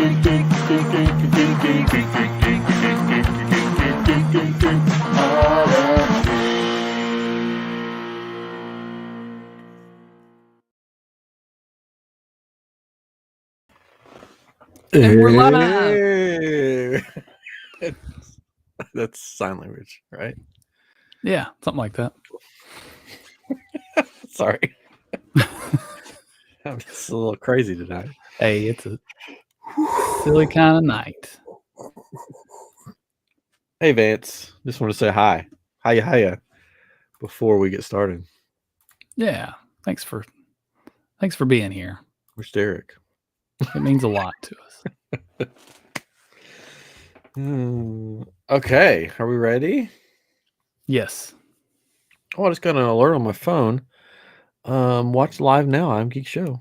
And we're live. That's sign language, right? Yeah, something like that. Sorry. I'm just a little crazy tonight. Hey, it's a silly kind of night. Hey, Vance. Just want to say hi. Hiya. Before we get started. Yeah, thanks for being here. Where's Derek? It means a lot to us. Okay, are we ready? Yes. Oh, I just got an alert on my phone. Watch live now. iamGEEKshow.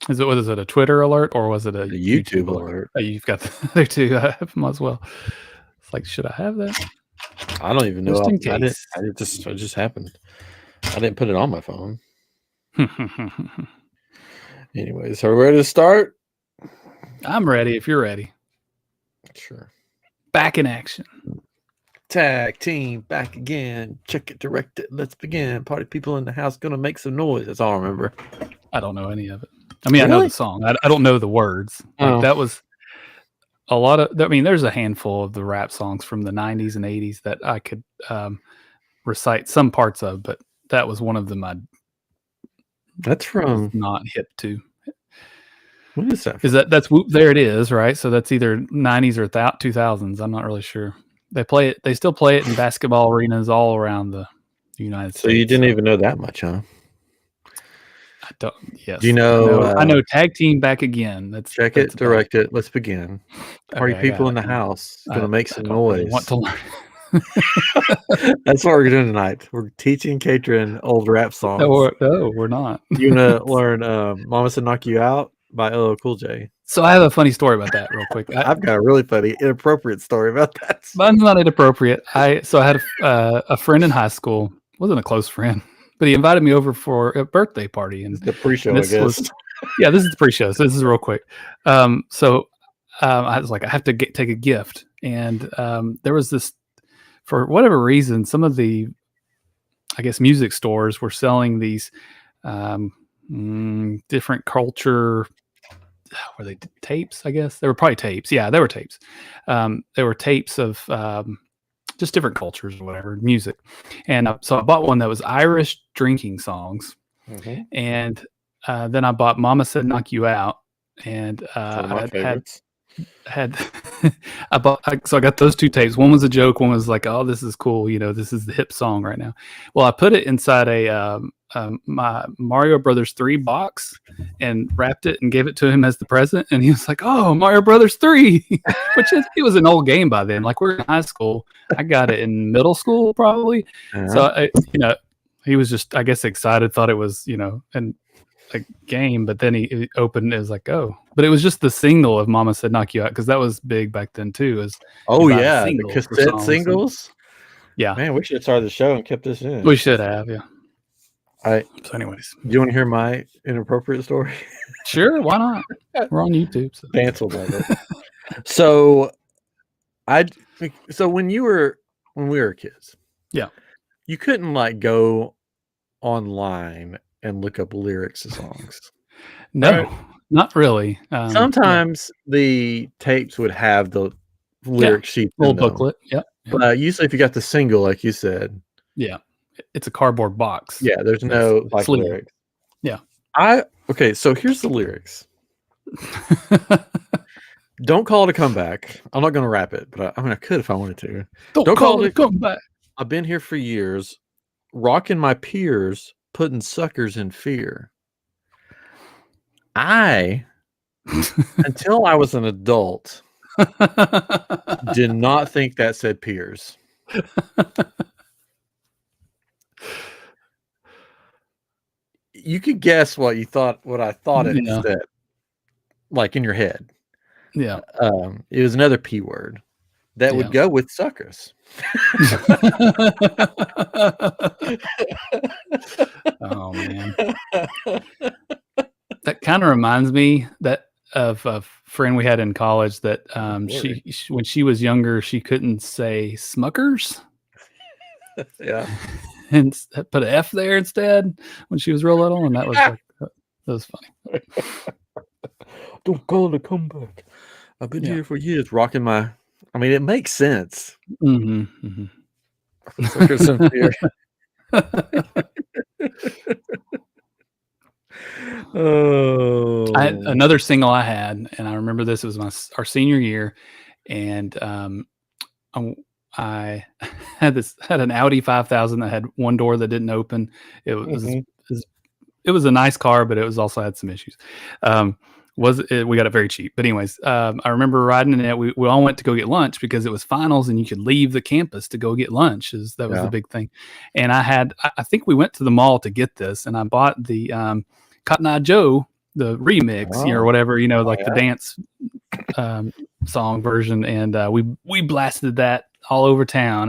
Was it a Twitter alert or was it a YouTube alert? Oh, you've got the other two. I have them as well. It's like, should I have that? I don't even know. Just in case. It just happened. I didn't put it on my phone. Anyways, are we ready to start? I'm ready if you're ready. Sure. Back in action. Tag team back again. Check it, direct it. Let's begin. Party people in the house gonna make some noise. That's all I remember. I don't know any of it. I mean, Really? I know the song. I don't know the words. Like, that was a lot of. I mean, there's a handful of the rap songs from the 90s and 80s that I could recite some parts of, but that was one of them I That's from. not hip to. What is that? That's Whoop? There it is, right? So that's either 90s or 2000s. I'm not really sure. They play it. They still play it in basketball arenas all around the United States. So you didn't even know that much, huh? I don't. Yes. Do you know? I know. Tag team back again. That's Check that's it, direct it. Let's begin. Party Okay, I people got in the it. house gonna make some I don't really noise. want to learn. That's what we're doing tonight. We're teaching Catron old rap songs. No, we're not. You gonna learn "Mama Said Knock You Out" by LL Cool J. So I have a funny story about that, real quick. I've got a really funny, inappropriate story about that. Mine's not inappropriate. I had a friend in high school. Wasn't a close friend, but he invited me over for a birthday party, and It's the pre-show, I this guess. was this is the pre-show. So this is real quick. So I was like, I have to take a gift, and there was this, for whatever reason, some of the, I guess, music stores were selling these different culture. Were they tapes? I guess they were probably tapes. Yeah, they were tapes. They were tapes of just different cultures or whatever music. And so I bought one that was Irish drinking songs, and then I bought "Mama Said Knock You Out," and One of my favorites. had I got those two tapes. One was a joke. One was like, "Oh, this is cool. You know, this is the hip song right now." Well, I put it inside my Mario Brothers 3 box and wrapped it and gave it to him as the present. And he was like, "Oh, Mario Brothers 3," it was an old game by then. Like, we're in high school. I got it in middle school probably. So he was just, I guess, excited. Thought it was, and a game, but then he opened it, was like, oh, but it was just the single of "Mama Said Knock You Out," because that was big back then too. The cassette singles. Yeah, man, we should have started the show and kept this in. we should have. Yeah. So anyways, do you want to hear my inappropriate story? Sure, why not? We're on YouTube. So. Vance will love it. So when we were kids, yeah, you couldn't like go online and look up lyrics of songs. No, right? Not really. Sometimes the tapes would have the lyric sheet, little booklet. Yeah. But usually, if you got the single, like you said, yeah, it's a cardboard box. Yeah, there's no like lyrics. Yeah. Okay, so here's the lyrics. Don't call it a comeback. I'm not going to rap it, but I could if I wanted to. Don't call it a comeback. I've been here for years, rocking my peers, putting suckers in fear. Until I was an adult, did not think that said peers. You could guess what I thought it said, like in your head. Yeah. It was another P word that would go with suckers. Oh man. That kind of reminds me that of a friend we had in college that she when she was younger, she couldn't say Smuckers. Yeah. And put an F there instead when she was real little, and that was like that was funny. Don't call it a comeback. I've been Yeah. here for years, rocking my. I mean, it makes sense. Mm-hmm, mm-hmm. Suckers in fear. Oh, another single I had, and I remember this was our senior year, and I had an Audi 5000 that had one door that didn't open. It was a nice car, but it was also had some issues. We got it very cheap, but anyways, I remember riding in it. We all went to go get lunch because it was finals and you could leave the campus to go get lunch. That was the big thing. And I think we went to the mall to get this, and I bought the Cotton Eye Joe, the remix, or whatever, like the dance song version, and we blasted that all over town.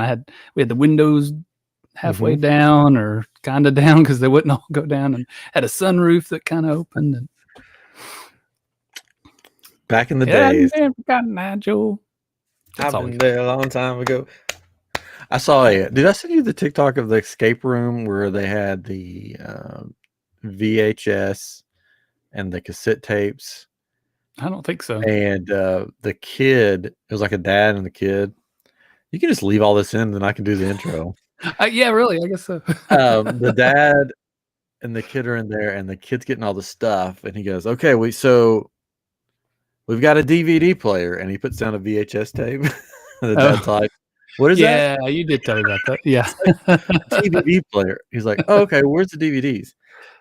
We had the windows halfway down or kind of down because they wouldn't all go down, and had a sunroof that kind of opened. And back in the days, Cotton Eye Joe. I've been there a long time ago. I saw it. Did I send you the TikTok of the escape room where they had the VHS and the cassette tapes? I don't think so. And the kid, it was like a dad and the kid. You can just leave all this in, and then I can do the intro. Yeah, really, I guess so. The dad and the kid are in there, and the kid's getting all the stuff, and he goes, "Okay, we've got a DVD player," and he puts down a VHS tape. The dad's like, "What is that?" Yeah, you did tell me about that. Yeah, DVD player. He's like, "Oh, okay, where's the DVDs?"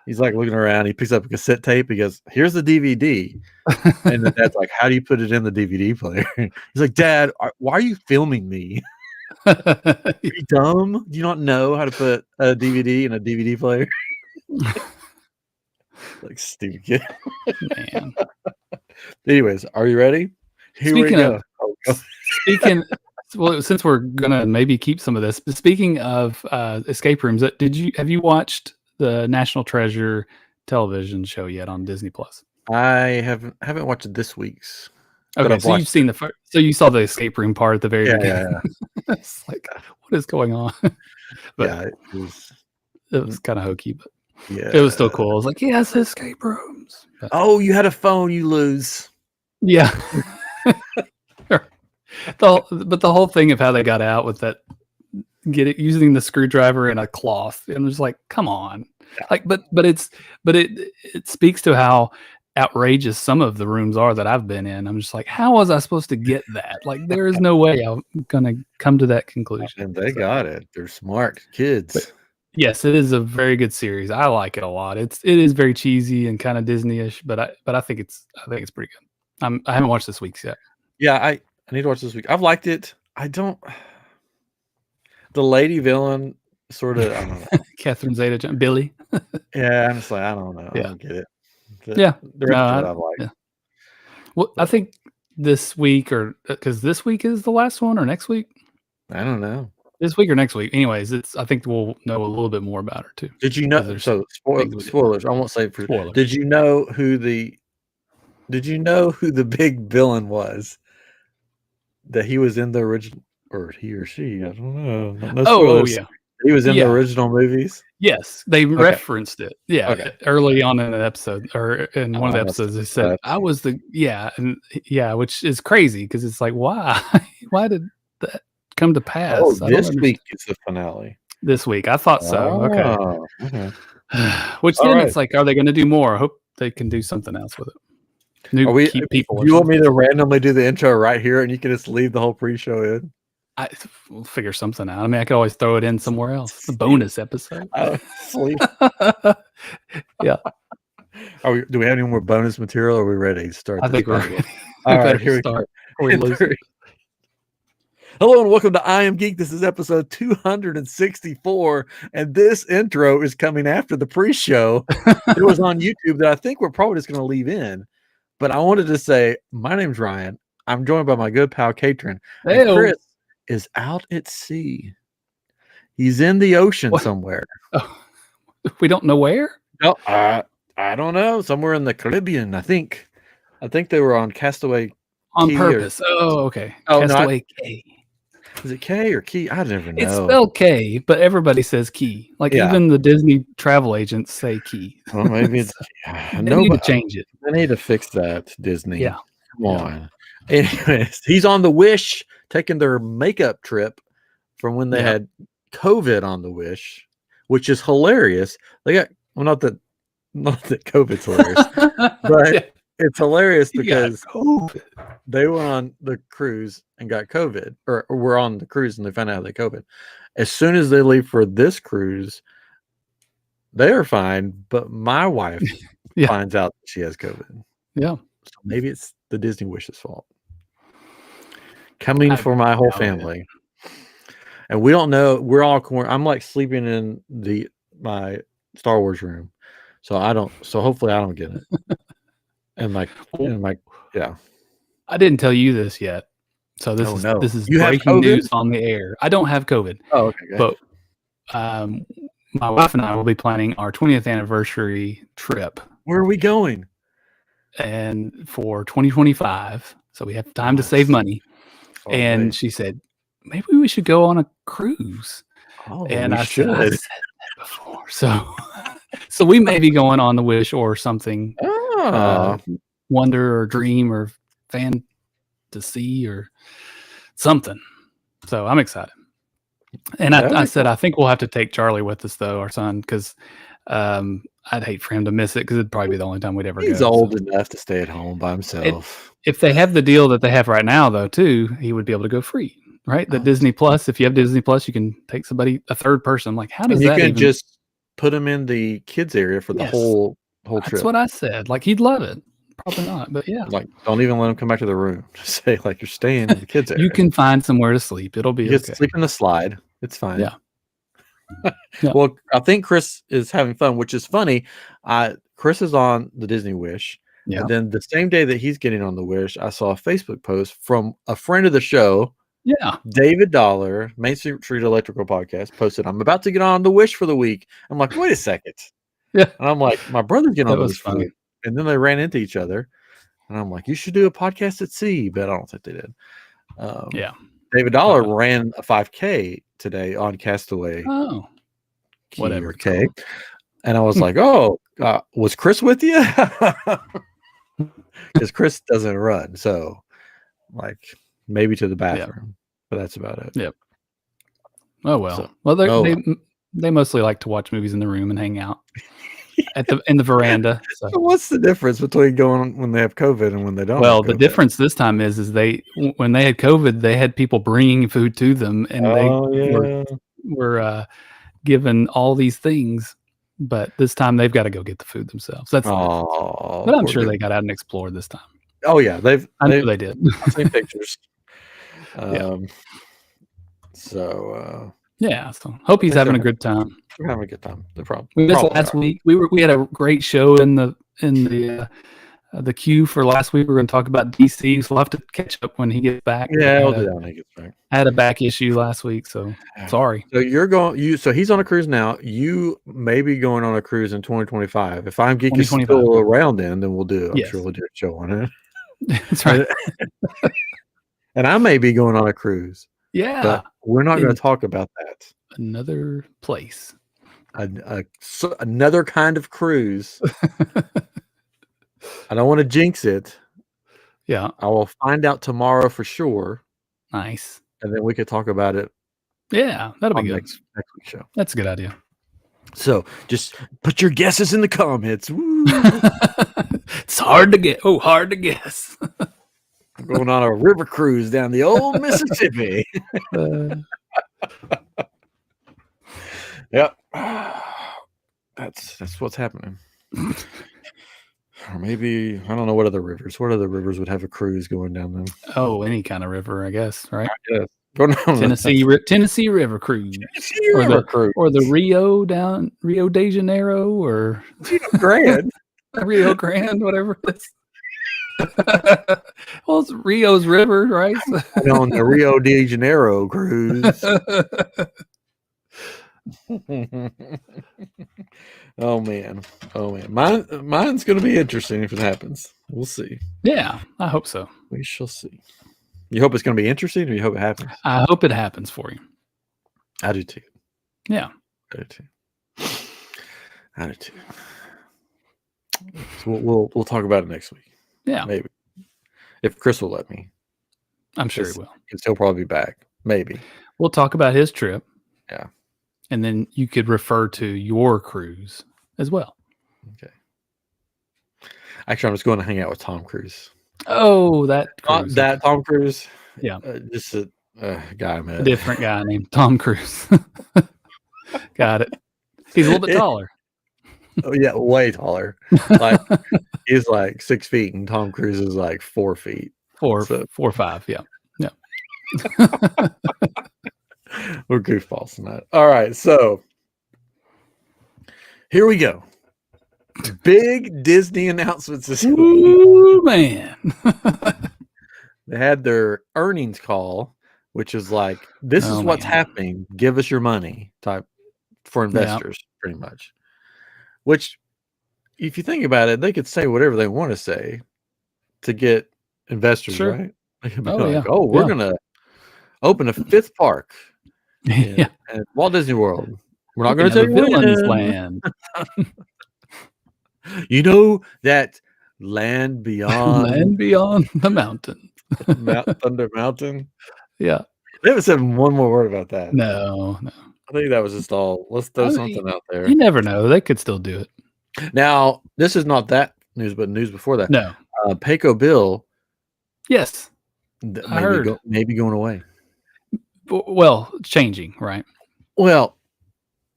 He's like looking around. He picks up a cassette tape. He goes, "Here's the DVD." And the dad's like, "How do you put it in the DVD player?" He's like, "Dad, why are you filming me? Are you dumb? Do you not know how to put a DVD in a DVD player?" Like, stupid kid. Man. Anyways, are you ready? Here we go. Well, since we're gonna maybe keep some of this, but speaking of escape rooms, have you watched the National Treasure television show yet on Disney Plus? I haven't watched this week's. Okay, so you've seen so you saw the escape room part at the very beginning. Yeah. It's like, what is going on? But yeah, it was kind of hokey, but yeah, it was still cool. I was like, yes, escape rooms. But, oh, you had a phone, you lose. Yeah. But the whole thing of how they got out with that, using the screwdriver and a cloth, and it was like, come on, like, but it speaks to how outrageous some of the rooms are that I've been in. I'm just like, how was I supposed to get that? Like, there is no way I'm gonna come to that conclusion. And they got it. They're smart kids. But, yes, it is a very good series. I like it a lot. It is very cheesy and kind of Disney-ish, but I think it's pretty good. I haven't watched this week's yet. Yeah, I need to watch this week. I've liked it. The lady villain sort of, I don't know. Catherine Zeta-Jones, Billy. Yeah, I'm just like, I don't know. Yeah. I don't get it. The rest of it I've liked. Yeah. Well, I think this week, or because this week is the last one, or next week. I don't know. This week or next week. Anyways, I think we'll know a little bit more about her too. Did you know? So spoilers. I won't say for spoilers. Did you know who the big villain was? That he was in the original, or he or she? I don't know. No spoilers. Yeah. He was in the original movies. Yes, they referenced it. Yeah, early on in an episode, or in one of the episodes, they said, "I was the which is crazy because it's like, why did that come to pass? Oh, this week is the finale. This week, I thought so. Okay. Which then it's like, are they going to do more? I hope they can do something else with it. Keep people. Do you want me to randomly do the intro right here, and you can just leave the whole pre-show in? We'll figure something out. I mean, I could always throw it in somewhere else. A bonus episode. Sleep. Yeah. Do we have any more bonus material? Or are we ready to start? I think we're ready. All right, here we start. Hello and welcome to iamGEEK. This is episode 264, and this intro is coming after the pre-show. It was on YouTube that I think we're probably just going to leave in. But I wanted to say, my name's Ryan. I'm joined by my good pal Catron. And Chris is out at sea. He's in the ocean somewhere. Oh, we don't know where? No, I don't know. Somewhere in the Caribbean, I think. I think they were on Castaway on Key purpose. Okay. Oh, no, Castaway K. is it K or Key? I never know. It's spelled K, but everybody says Key. Like even the Disney travel agents say Key. Well, maybe it's They need to change it. They need to fix that, Disney. Yeah. Come on. Anyways, he's on the Wish, taking their makeup trip from when they had COVID on the Wish, which is hilarious. They got not that COVID's hilarious, but it's hilarious because they were on the cruise and got COVID, or were on the cruise and they found out they had COVID. As soon as they leave for this cruise, they are fine, but my wife finds out she has COVID. Yeah. So maybe it's the Disney Wish's fault. Coming for my whole family. And we don't know. We're all I'm like sleeping in my Star Wars room. So hopefully I don't get it. And yeah. I didn't tell you this yet. So this is breaking news on the air. I don't have COVID. Oh, okay. But my wife and I will be planning our 20th anniversary trip. Where are we going? And for 2025. So we have time to save money. And she said, maybe we should go on a cruise. Oh, and I said that before. So we may be going on the Wish or something. Wonder or Dream or Fantasy or something. So I'm excited. And I said, I think we'll have to take Charlie with us, though, our son, because I'd hate for him to miss it because it'd probably be the only time we'd ever go. He's old enough to stay at home by himself. If they have the deal that they have right now, though, too, he would be able to go free, right? The Disney Plus, if you have Disney Plus, you can take a third person. Like, how does that you can just put him in the kids area for the whole trip. That's what I said. Like, he'd love it. Probably not, but yeah. Like, don't even let him come back to the room. Just say, like, you're staying in the kids area. You can find somewhere to sleep. It'll be okay. Sleep in the slide. It's fine. Yeah. Well, I think Chris is having fun, which is funny. Chris is on the Disney Wish. Yeah. And then the same day that he's getting on the Wish, I saw a Facebook post from a friend of the show. Yeah. David Dollar, Main Street Electrical Podcast, posted, I'm about to get on the Wish for the week. I'm like, wait a second. Yeah. And I'm like, my brother's getting on the Wish for the week. And then they ran into each other. And I'm like, you should do a podcast at sea. But I don't think they did. David Dollar ran a 5K today on Castaway. Oh. Whatever. Okay. And I was like, was Chris with you? Because Chris doesn't run. So, like, maybe to the bathroom. But that's about it. Yep. Oh, well. So, they mostly like to watch movies in the room and hang out in the veranda. So what's the difference between going when they have COVID and when they don't? Well, the difference this time is when they had COVID, they had people bringing food to them, and they were given all these things. But this time they've got to go get the food themselves. That's but I'm sure they got out and explored this time. Oh yeah, I know they did. I've seen pictures. So hope he's having a good time. We're having a good time. The problem. Last week we had a great show in the queue for last week. We're going to talk about DC, so we'll have to catch up when he gets back. Yeah, I'll do that when he gets back. I had a back issue last week, so sorry. So so he's on a cruise now. You may be going on a cruise in 2025. If iamGEEK is still around then we'll do. I'm sure we'll do a show on it. That's right. And I may be going on a cruise. Yeah, but we're not going to talk about that. Another place. Another kind of cruise. I don't want to jinx it. Yeah. I will find out tomorrow for sure. Nice. And then we could talk about it. Yeah, that'll be good. Next week's show. That's a good idea. So just put your guesses in the comments. Woo. It's hard to get. Oh, hard to guess. I'm going on a river cruise down the old Mississippi. Yep. That's what's happening. Or maybe I don't know what other rivers. What other rivers would have a cruise going down them? Oh, any kind of river, I guess, right? Yeah. Tennessee River Cruise. Or the Rio de Janeiro or Rio Grande, whatever it is. Well, it's Rio's river, right? On the Rio de Janeiro cruise. Oh man. Mine's going to be interesting if it happens. We'll see. Yeah, I hope so. We shall see. You hope it's going to be interesting, or you hope it happens? I hope it happens for you. I do too. Yeah. I do too. So we'll talk about it next week. Yeah. Maybe. If Chris will let me. I'm sure he will. Because he'll probably be back. Maybe. We'll talk about his trip. Yeah. And then you could refer to your cruise as well. Okay. Actually, I'm just going to hang out with Tom Cruise. Oh, that cruise. That Tom Cruise. Yeah. Just a guy I met. A different guy named Tom Cruise. Got it. He's a little bit taller. Oh yeah, way taller. Like he's like 6 feet, and Tom Cruise is like 4 feet. 4 or 5. Yeah. Yeah. We're goofballs in that. All right, so here we go. Big Disney announcements this week. Ooh, man. They had their earnings call, which is like, this is what's happening. Give us your money type for investors, pretty much. Which, if you think about it, they could say whatever they want to say to get investors, right? They could be we're going to open a 5th park at Walt Disney World. We're not going to tell you Villain's Land. You know that land beyond the mountain. Thunder Mountain? Yeah. They haven't said one more word about that. No. I think that was just all. Let's throw something out there. You never know. They could still do it. Now, this is not that news, but news before that. No. Pecos Bill. Yes. I heard. Maybe going away. Well, changing, right? Well,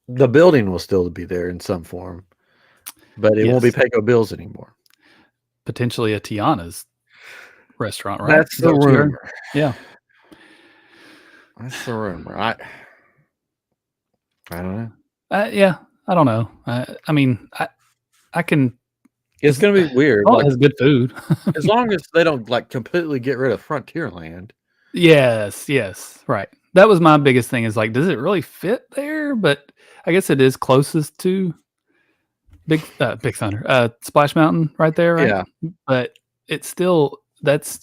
the building will still be there in some form, but it won't be Pecos Bill's anymore. Potentially a Tiana's restaurant, right? That's the rumor. Yeah. That's the rumor. I don't know. Yeah, I don't know. I mean, I can. It's going to be weird. It has good food. As long as they don't like completely get rid of Frontierland. Yes, right. That was my biggest thing. Is like, does it really fit there? But I guess it is closest to Big Thunder, Splash Mountain, right there, right? Yeah. But it's still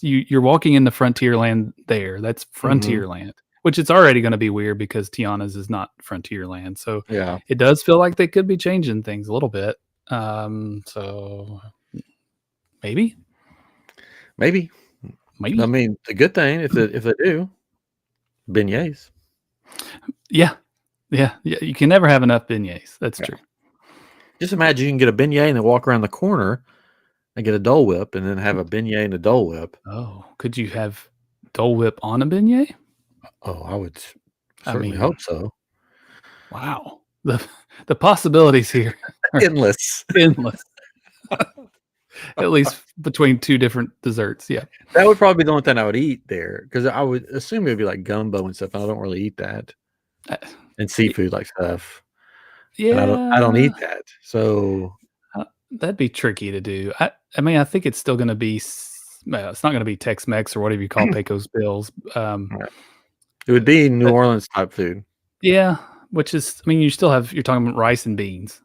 you're walking in the Frontierland there. That's Frontierland. Which it's already going to be weird because Tiana's is not Frontierland. So it does feel like they could be changing things a little bit. So maybe. I mean, the good thing if they do, beignets. Yeah. You can never have enough beignets. That's true. Just imagine you can get a beignet and then walk around the corner and get a Dole Whip and then have a beignet and a Dole Whip. Oh, could you have Dole Whip on a beignet? Oh, I would certainly hope so. Wow. The possibilities here are endless. At least between 2 different desserts. Yeah. That would probably be the only thing I would eat there, because I would assume it would be like gumbo and stuff. And I don't really eat that. And seafood like stuff. Yeah. And I don't eat that. So that'd be tricky to do. I mean, I think it's still going to be, it's not going to be Tex-Mex or whatever you call Pecos Bills. It would be New Orleans type food. Yeah, which is, I mean, you're talking about rice and beans,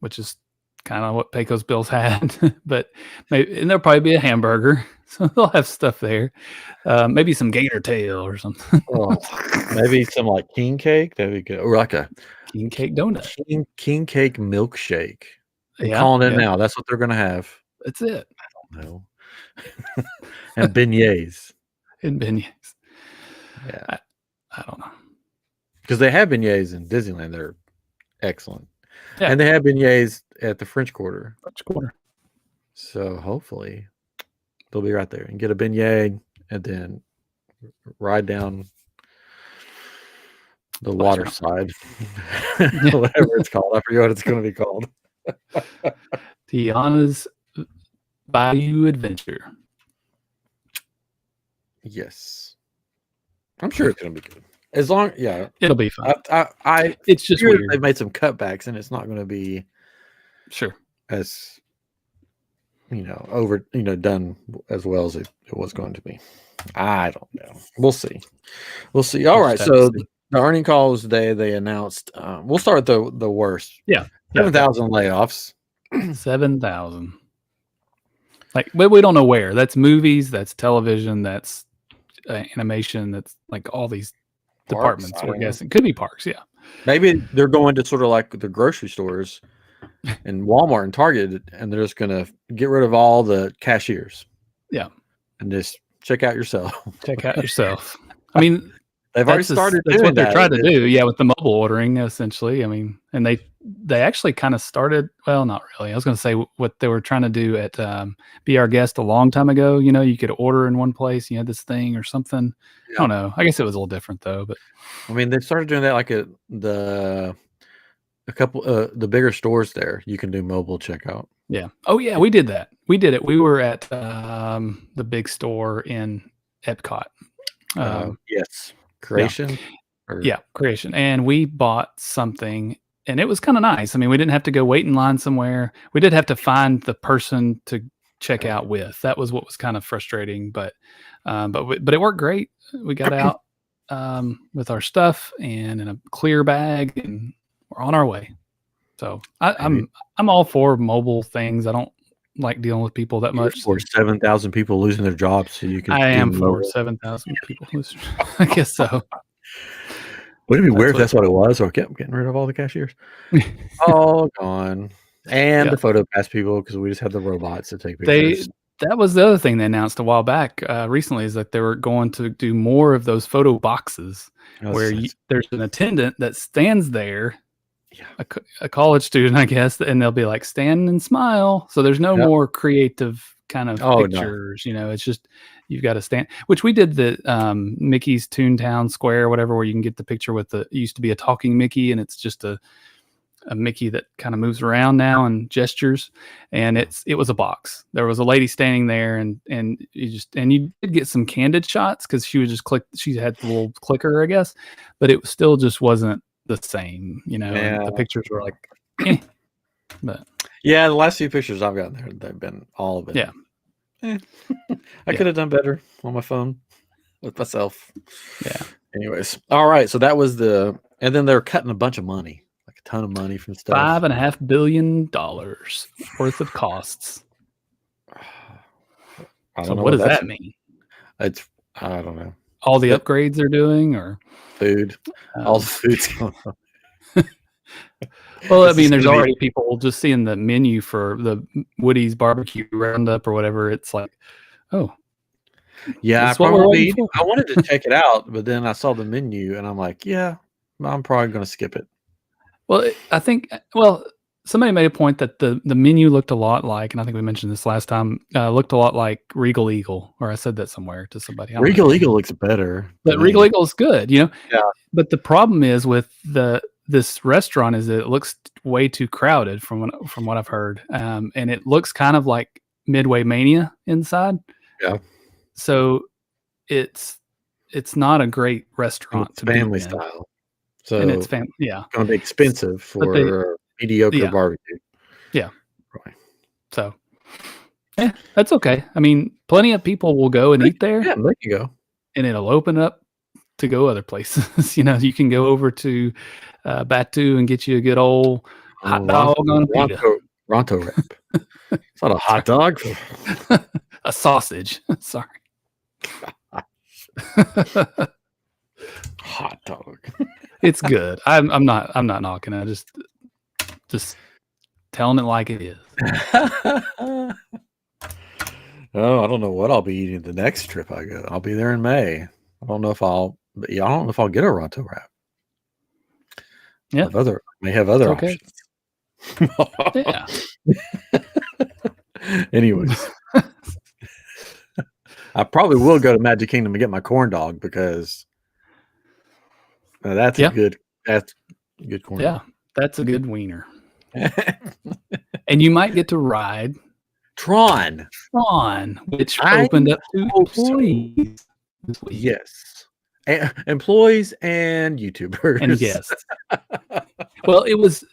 which is kind of what Pecos Bills had. But maybe, and there'll probably be a hamburger, so they'll have stuff there. Maybe some gator tail or something. Maybe some like king cake. That'd be good, or like a king cake donut. King cake milkshake. I'm calling it now. That's what they're gonna have. That's it. I don't know. And beignets. Yeah, I don't know, because they have beignets in Disneyland. They're excellent, and they have beignets at the French Quarter. So hopefully they'll be right there and get a beignet and then ride down the water side, whatever it's called. I forget what it's going to be called. Tiana's Bayou Adventure. Yes. I'm sure it's going to be good. As long, it'll be fun. It's just weird. They've made some cutbacks, and it's not going to be as done as well as it was going to be. I don't know. We'll see. All right. So The earning calls today, they announced. We'll start with the worst. Yeah. 7,000 layoffs. 7,000. Like, but we don't know where. That's movies. That's television. That's animation. That's like all these departments. We're guessing could be parks. Yeah. Maybe they're going to sort of like the grocery stores and Walmart and Target, and they're just going to get rid of all the cashiers. Yeah. And just check out yourself. Check out yourself. I mean, they've already started. That's what they're trying to do. Yeah, with the mobile ordering, essentially. I mean, and they actually kind of started. Well, not really. I was going to say what they were trying to do at Be Our Guest a long time ago. You know, you could order in one place. You had this thing or something. Yeah. I don't know. I guess it was a little different though. But I mean, they started doing that like a couple the bigger stores there. You can do mobile checkout. Yeah. Oh yeah, we did that. We did it. We were at the big store in Epcot. Yes. Creation. Yeah, Creation. And we bought something, and it was kind of nice. I mean, we didn't have to go wait in line somewhere. We did have to find the person to check out with. That was what was kind of frustrating, but it worked great. We got out with our stuff and in a clear bag, and we're on our way. So I'm all for mobile things. I don't like dealing with people that much. For 7,000 people losing their jobs, so you can. I am for 7,000 people losing. I guess so. Would it be weird if that's what it was, or kept getting rid of all the cashiers? All gone, and the photo pass people because we just had the robots to take pictures. That was the other thing they announced a while back recently, is that they were going to do more of those photo boxes where there's an attendant that stands there. Yeah. A college student, I guess, and they'll be like, stand and smile. So there's no more creative kind of pictures. No. You know, it's just you've got to stand, which we did the Mickey's Toontown Square, whatever, where you can get the picture with it used to be a talking Mickey, and it's just a Mickey that kind of moves around now and gestures, and it was a box. There was a lady standing there, and you did get some candid shots because she would just click. She had the little clicker, I guess, but it still just wasn't the same, you know. Yeah. The pictures were like, but yeah, the last few pictures I've gotten there, they've been all of it. Yeah, I could have done better on my phone with myself. Yeah. Anyways, all right. So that was and then they're cutting a bunch of money, like a ton of money from stuff. $5.5 billion worth of costs. I don't know what does that mean? I don't know. All the upgrades they're doing, or food, all the food's going on. Well, I mean, there's already people just seeing the menu for the Woody's barbecue roundup or whatever. It's like, oh, yeah, I wanted to check it out, but then I saw the menu and I'm like, yeah, I'm probably going to skip it. Well, I think, somebody made a point that the menu looked a lot like, and I think we mentioned this last time, looked a lot like Regal Eagle, or I said that somewhere to somebody. Regal Eagle looks better. But Regal Eagle is good, you know? Yeah. But the problem is with this restaurant is that it looks way too crowded from what I've heard. And it looks kind of like Midway Mania inside. Yeah. So it's not a great restaurant to family style. So and it's family. Yeah. It's going to be expensive for mediocre barbecue. Yeah. Right. So yeah, that's okay. I mean, plenty of people will go and eat there. Yeah, there you go. And it'll open up to go other places. You know, you can go over to Batu and get you a good old hot dog on a pita. Ronto wrap. It's not a hot dog. A sausage. Sorry. Hot dog. It's good. I'm not knocking it. Just telling it like it is. Oh, I don't know what I'll be eating the next trip I go. I'll be there in May. I don't know if I'll get a Ronto wrap. Yeah. May have other options. Yeah. Anyways. I probably will go to Magic Kingdom and get my corn dog because that's a good corn dog. That's a good wiener. And you might get to ride Tron, which opened up to employees. Yes. Employees and YouTubers. And guests. Well, it was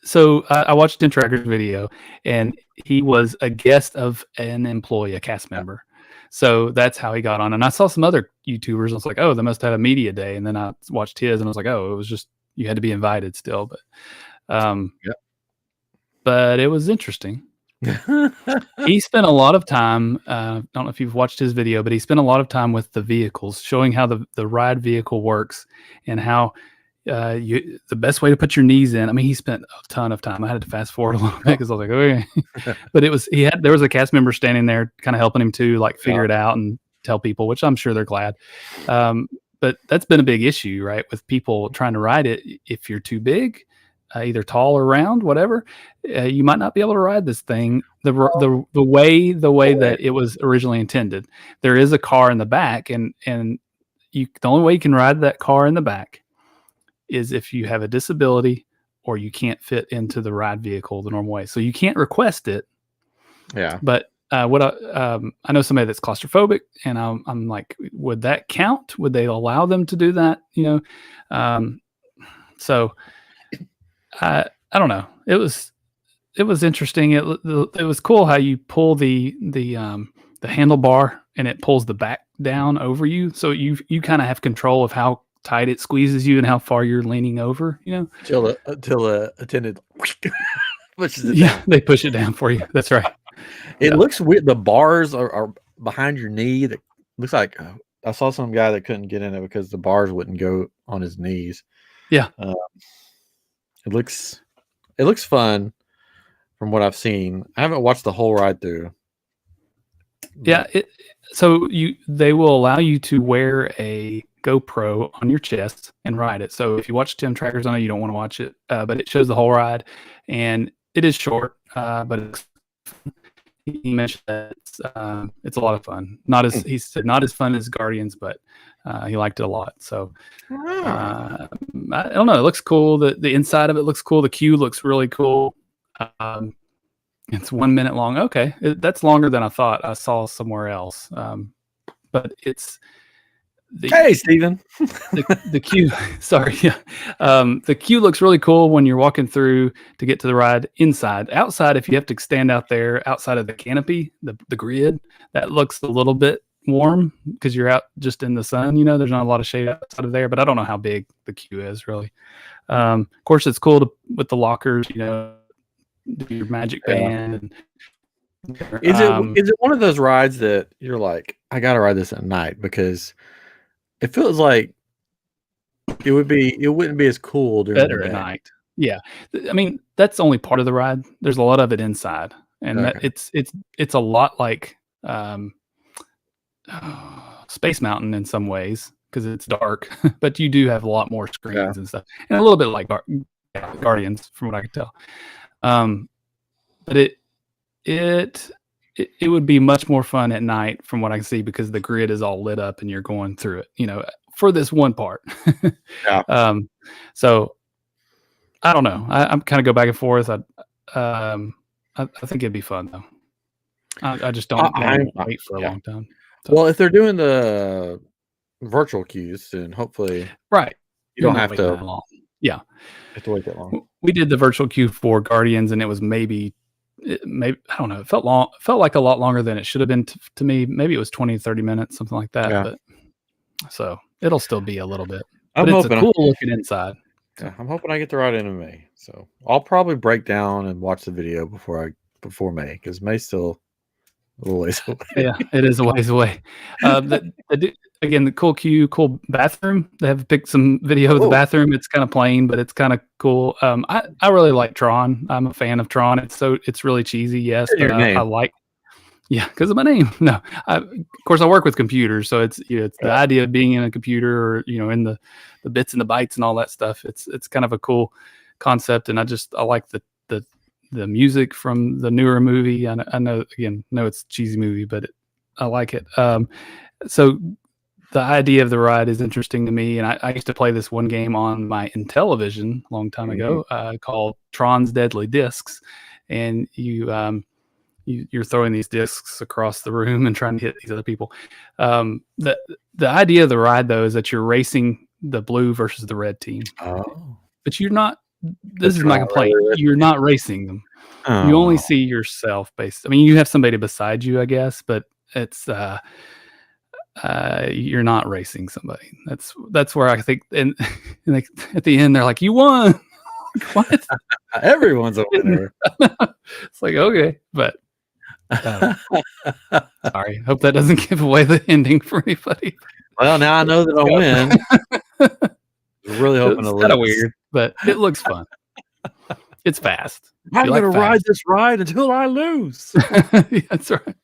I watched Tim Tracker's video, and he was a guest of an employee, a cast member. So that's how he got on. And I saw some other YouTubers. I was like, oh, they must have a media day. And then I watched his, and I was like, oh, it was just you had to be invited still. But but it was interesting. He spent a lot of time. I don't know if you've watched his video, but he spent a lot of time with the vehicles, showing how the ride vehicle works and how the best way to put your knees in. I mean, he spent a ton of time. I had to fast forward a little bit because I was like, okay. But there was a cast member standing there kind of helping him to like figure it out and tell people, which I'm sure they're glad. But that's been a big issue, right? With people trying to ride it. If you're too big, either tall or round, whatever, you might not be able to ride this thing the way that it was originally intended. There is a car in the back, and the only way you can ride that car in the back is if you have a disability or you can't fit into the ride vehicle the normal way. So you can't request it. Yeah. But I know somebody that's claustrophobic, and I'm like, would that count? Would they allow them to do that? So I don't know. It was interesting. It was cool how you pull the handlebar and it pulls the back down over you, so you kind of have control of how tight it squeezes you and how far you're leaning over. Till the attendant pushes it Yeah, down. they push it down for you. That's right. It looks weird. The bars are behind your knee. That looks like I saw some guy that couldn't get in it because the bars wouldn't go on his knees. Yeah. It looks fun from what I've seen. I haven't watched the whole ride through. Yeah. So they will allow you to wear a GoPro on your chest and ride it. So if you watch Tim Trackers, I know you don't want to watch it, but it shows the whole ride, and it is short, but he mentioned that it's a lot of fun. He said not as fun as Guardians, but he liked it a lot. So I don't know. It looks cool. The inside of it looks cool. The queue looks really cool. It's 1 minute long. Okay, that's longer than I thought I saw somewhere else. But it's hey, Steven. the queue. Sorry, yeah. The queue looks really cool when you're walking through to get to the ride. Inside, outside, if you have to stand out there outside of the canopy, the grid, that looks a little bit warm because you're out just in the sun. There's not a lot of shade outside of there, but I don't know how big the queue is really. Of course, it's cool with the lockers. Do your magic band. And, is it one of those rides that you're like, I gotta ride this at night because it feels like it wouldn't be as cool during better at night. Yeah, I mean that's only part of the ride. There's a lot of it inside, and it's a lot like Space Mountain in some ways because it's dark, but you do have a lot more screens and stuff, and a little bit like Guardians, from what I could tell. But it would be much more fun at night from what I can see because the grid is all lit up and you're going through it, for this one part. So I don't know. I'm kind of go back and forth. I think it'd be fun though. I just don't wait for a long time. So. Well, if they're doing the virtual queues, then hopefully you don't have to that long. Yeah. Have to wait that long. We did the virtual queue for Guardians, and it was maybe I don't know. It felt like a lot longer than it should have been to me. Maybe it was 20, 30 minutes, something like that. Yeah. But so it'll still be a little bit. But it's a cool looking inside. Yeah, I'm hoping I get to ride it in May. So I'll probably break down and watch the video before May, because May's still a little ways away. Yeah, it is a ways away. Again, the cool queue, cool bathroom. They have picked some video of the bathroom. It's kind of plain, but it's kind of cool. I really like Tron. I'm a fan of Tron. It's really cheesy, yes, but I like. Yeah, because of my name. No, of course I work with computers, so it's the idea of being in a computer or in the bits and the bytes and all that stuff. It's kind of a cool concept, and I like the music from the newer movie. I know it's a cheesy movie, but I like it. So the idea of the ride is interesting to me, and I used to play this one game on my Intellivision a long time ago called Tron's Deadly Discs, and you're throwing these discs across the room and trying to hit these other people. The idea of the ride though is that you're racing the blue versus the red team, but you're not. This is my complaint. You're not racing them. You only see yourself based. I mean, you have somebody beside you, I guess, but it's you're not racing somebody. That's where I think, and at the end they're like, "You won." What? Everyone's a winner. It's like, okay, but sorry. Hope that doesn't give away the ending for anybody. Well, now I know that I'll win. Really hoping to It's lose. kind of weird, but it looks fun. It's fast. I'm going to ride this ride until I lose. Yeah, that's right.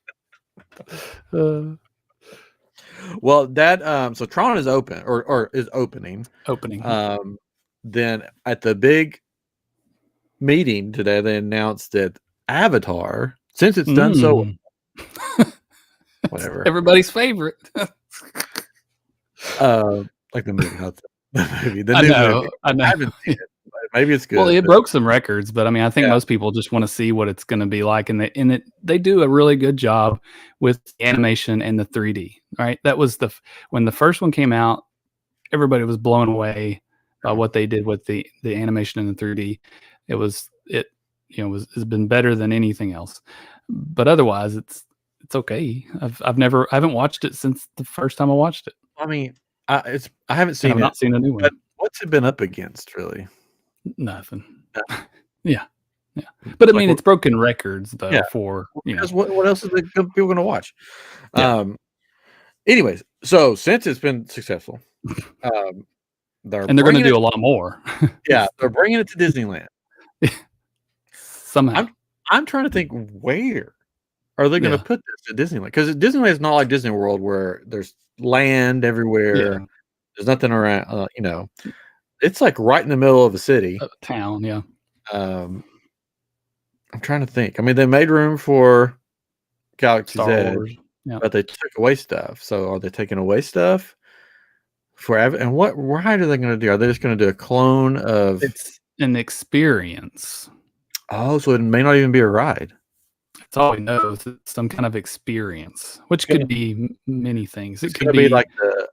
Well, that so Tron is open or is opening. Then at the big meeting today, they announced that Avatar, since it's done so whatever. Everybody's favorite. Like the movie, not the movie. The I new know, movie. I know. I haven't seen it. Maybe it's good. Well, it broke some records, but I mean, I think most people just want to see what it's going to be like, and they do a really good job with animation and the 3D. Right, that was when the first one came out, everybody was blown away by what they did with the animation and the 3D. Has been better than anything else, but otherwise, it's okay. I haven't watched it since the first time I watched it. I mean, I haven't seen I've not seen a new one. What's it been up against, really? Nothing. Yeah. But I mean, it's broken records though. For what else is people going to watch? Anyways, so since it's been successful, they're going to do a lot more. Yeah, they're bringing it to Disneyland. Somehow, I'm trying to think, where are they going to put this at Disneyland? Because Disneyland is not like Disney World where there's land everywhere. Yeah. There's nothing around. It's like right in the middle of a city, town. Yeah. I'm trying to think. I mean, they made room for Galaxy's Edge, but they took away stuff. So are they taking away stuff forever? And what ride are they going to do? Are they just going to do a clone of? It's an experience. Oh, so it may not even be a ride. That's all we know. It's some kind of experience, which could be many things. It could be like the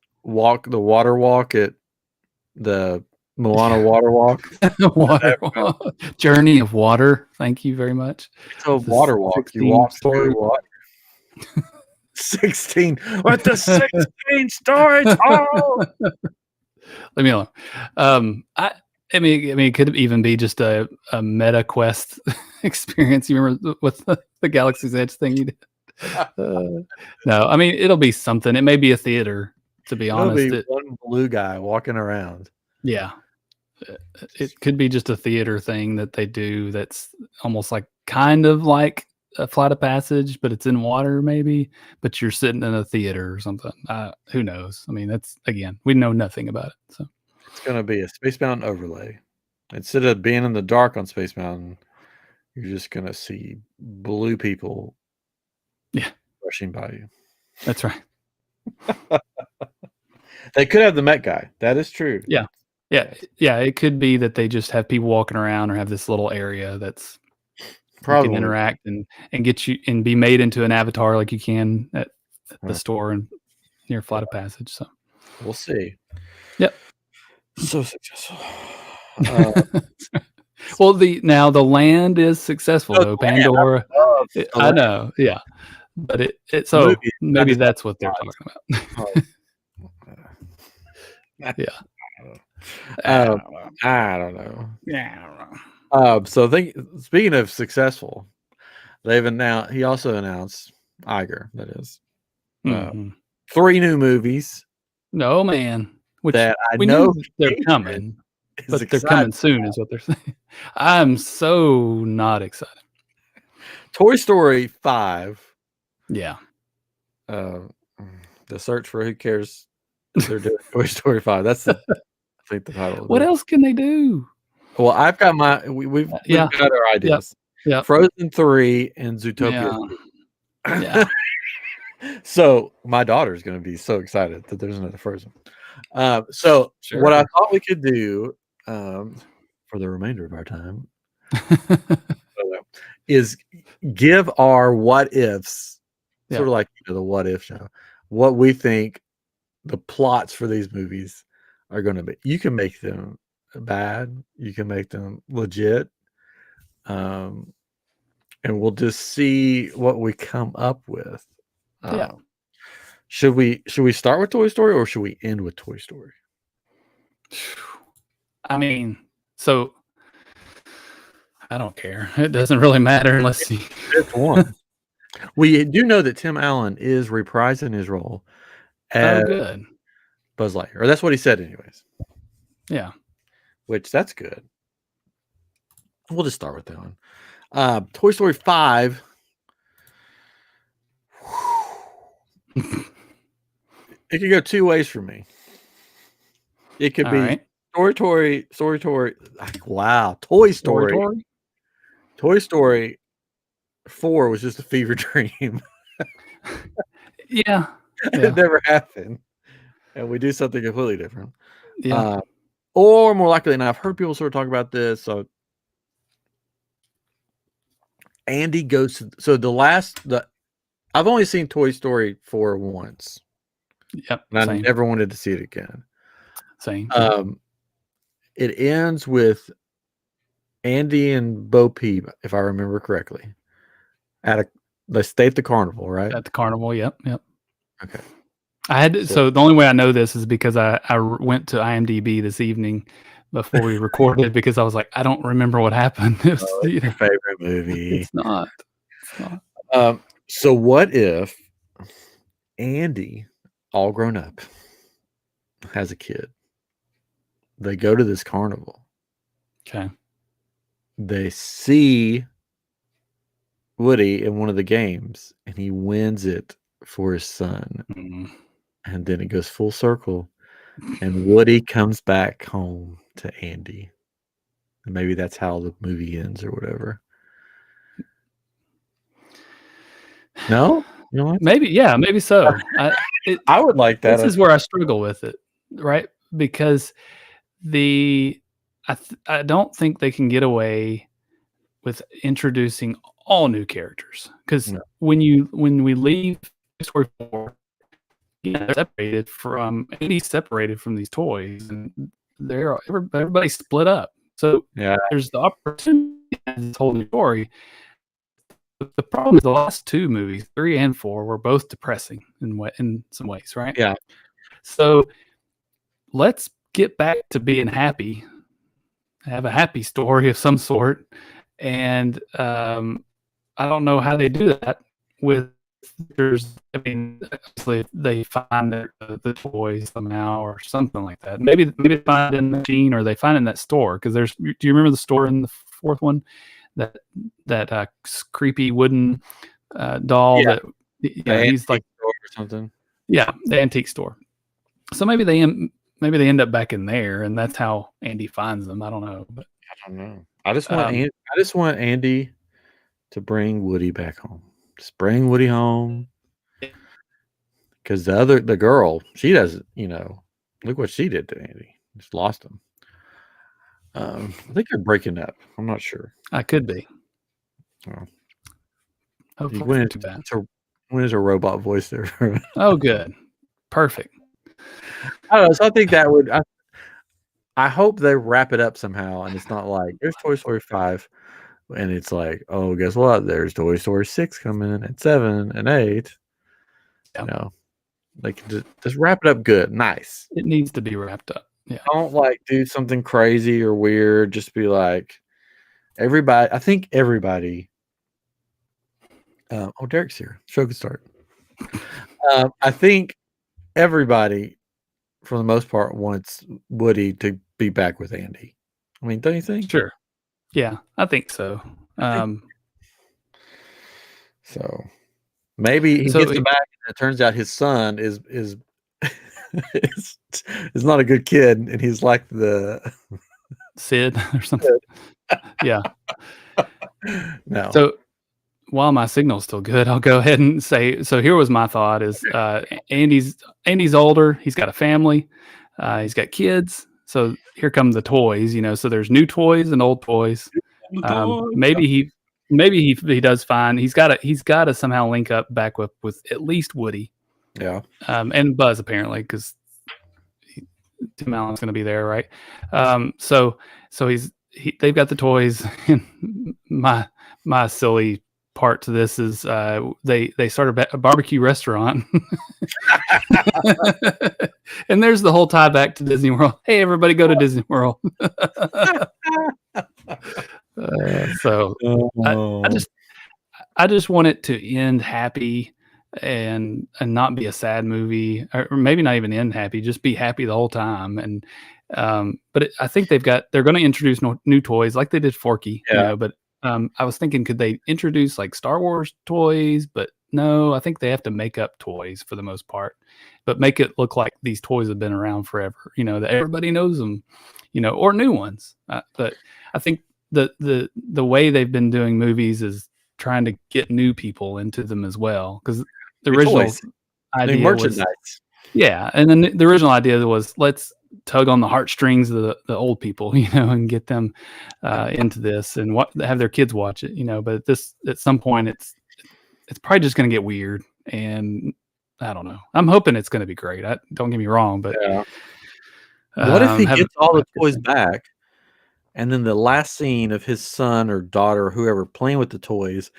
water walk at the Moana water walk. Journey of water. Thank you very much. It's a water walk. You walk through water. 16 with the 16 stories. Oh! Leave me alone. I mean, it could even be just a meta quest experience. You remember with the Galaxy's Edge thing you did? No, I mean, it'll be something. It may be a theater, to be honest. It'll be one blue guy walking around. Yeah. It could be just a theater thing that they do that's almost like kind of like a Flight of Passage, but it's in water maybe, but you're sitting in a theater or something. Who knows? I mean, that's, again, we know nothing about it. So it's going to be a Space Mountain overlay. Instead of being in the dark on Space Mountain, you're just going to see blue people rushing by you. That's right. They could have the Met guy. That is true. Yeah. It could be that they just have people walking around or have this little area that's probably you can interact and get you and be made into an avatar like you can at the store and near Flight of Passage. So we'll see. Yep. So successful. Well, the land is successful though. Pandora. I know. Yeah. But so maybe that's what they're talking about. Yeah. I don't know. So speaking of successful, he also announced Iger, that is. 3 new movies. No, man. Which that I we know they're coming. But they're coming soon is what they're saying. I'm so not excited. Toy Story 5. Yeah. The search for who cares. They're doing Toy Story 5. That's I think the title. What else can they do? Well, I've got we've got our ideas. Yeah. Frozen 3 and Zootopia 2. Yeah. So my daughter's going to be so excited that there's another Frozen. So what I thought we could do for the remainder of our time is give our what ifs, sort of like the what if show, what we think the plots for these movies are going to be. You can make them bad, you can make them legit, and we'll just see what we come up with. Yeah. Should we start with Toy Story or should we end with Toy Story? I mean, so I don't care. It doesn't really matter unless you. It's one. We do know that Tim Allen is reprising his role as Good. Buzz Lightyear, or that's what he said, anyways. Yeah. Which that's good. We'll just start with that one. Toy Story 5. It could go two ways for me. It could be Toy Story. Wow, Toy Story. Toy Story 4 was just a fever dream. Yeah. It never happened. And we do something completely different. Yeah. Or more likely, and I've heard people sort of talk about this. So Andy goes to, I've only seen Toy Story 4 once. Yep. And I never wanted to see it again. Same. It ends with Andy and Bo Peep, if I remember correctly. They stay at the carnival, right? At the carnival, yep. Okay. So the only way I know this is because I went to IMDb this evening before we recorded because I was like, I don't remember what happened. It's your favorite movie. It's not. So what if Andy, all grown up, has a kid? They go to this carnival. Okay. They see Woody in one of the games, and he wins it for his son. Mm-hmm. And then it goes full circle, and Woody comes back home to Andy. And maybe that's how the movie ends or whatever. No? You know what? Maybe so. I would like that. This is where I struggle with it, right? Because I don't think they can get away with introducing all new characters. Because when we leave Story 4, they're separated from these toys, and everybody's split up. So there's the opportunity in this whole new story. The problem is the last two movies, 3 and 4, were both depressing in some ways, right? Yeah. So let's get back to being happy, have a happy story of some sort, and I don't know how they do that with. Obviously they find the toys somehow or something like that. Maybe they find it in the machine or they find it in that store. Because do you remember the store in the fourth one? That creepy wooden doll he's like or something. Yeah, the antique store. So maybe they end up back in there, and that's how Andy finds them. I don't know. But I don't know. I just want Andy to bring Woody back home. Just bring Woody home. Because the girl, she doesn't, look what she did to Andy. Just lost him. I think they're breaking up. I'm not sure. I could be. When is a robot voice there? Oh, good. Perfect. I don't know. So I think that would. I hope they wrap it up somehow, and it's not like there's Toy Story 5, and it's like, oh, guess what? There's Toy Story 6 coming in, and 7 and 8. Yeah. They can just wrap it up good, nice. It needs to be wrapped up. Yeah. Don't do something crazy or weird. Just be like everybody. I think everybody. Derek's here. Show can start. I think everybody, for the most part, wants Woody to be back with Andy. I mean, don't you think? Sure. Yeah, I think so. So maybe he gets him back, and it turns out his son is not a good kid, and he's like the Sid or something. Yeah. No. So while my signal's still good, I'll go ahead and say. So here was my thought: is Andy's older, he's got a family, he's got kids. So here come the toys. So there's new toys and old toys. Maybe he does fine. He's got to somehow link up back with at least Woody. Yeah. And Buzz apparently, because Tim Allen's going to be there, right? So they've got the toys. And my silly part to this is they started a barbecue restaurant, and there's the whole tie back to Disney World. Hey, everybody, go to Disney World. So I just want it to end happy and not be a sad movie, or maybe not even end happy, just be happy the whole time. And but I think they're going to introduce new toys like they did Forky, you know. But I was thinking, could they introduce like Star Wars toys? But no, I think they have to make up toys for the most part, but make it look like these toys have been around forever, you know, that everybody knows them, you know, or new ones. But I think the way they've been doing movies is trying to get new people into them as well, because the original idea was, and then the original idea was, let's tug on the heartstrings of the old people, you know, and get them into this and have their kids watch it, you know. But at some point it's probably just going to get weird, and I don't know. I'm hoping it's going to be great. Don't get me wrong, but what if he gets all the toys back, and then the last scene of his son or daughter or whoever playing with the toys,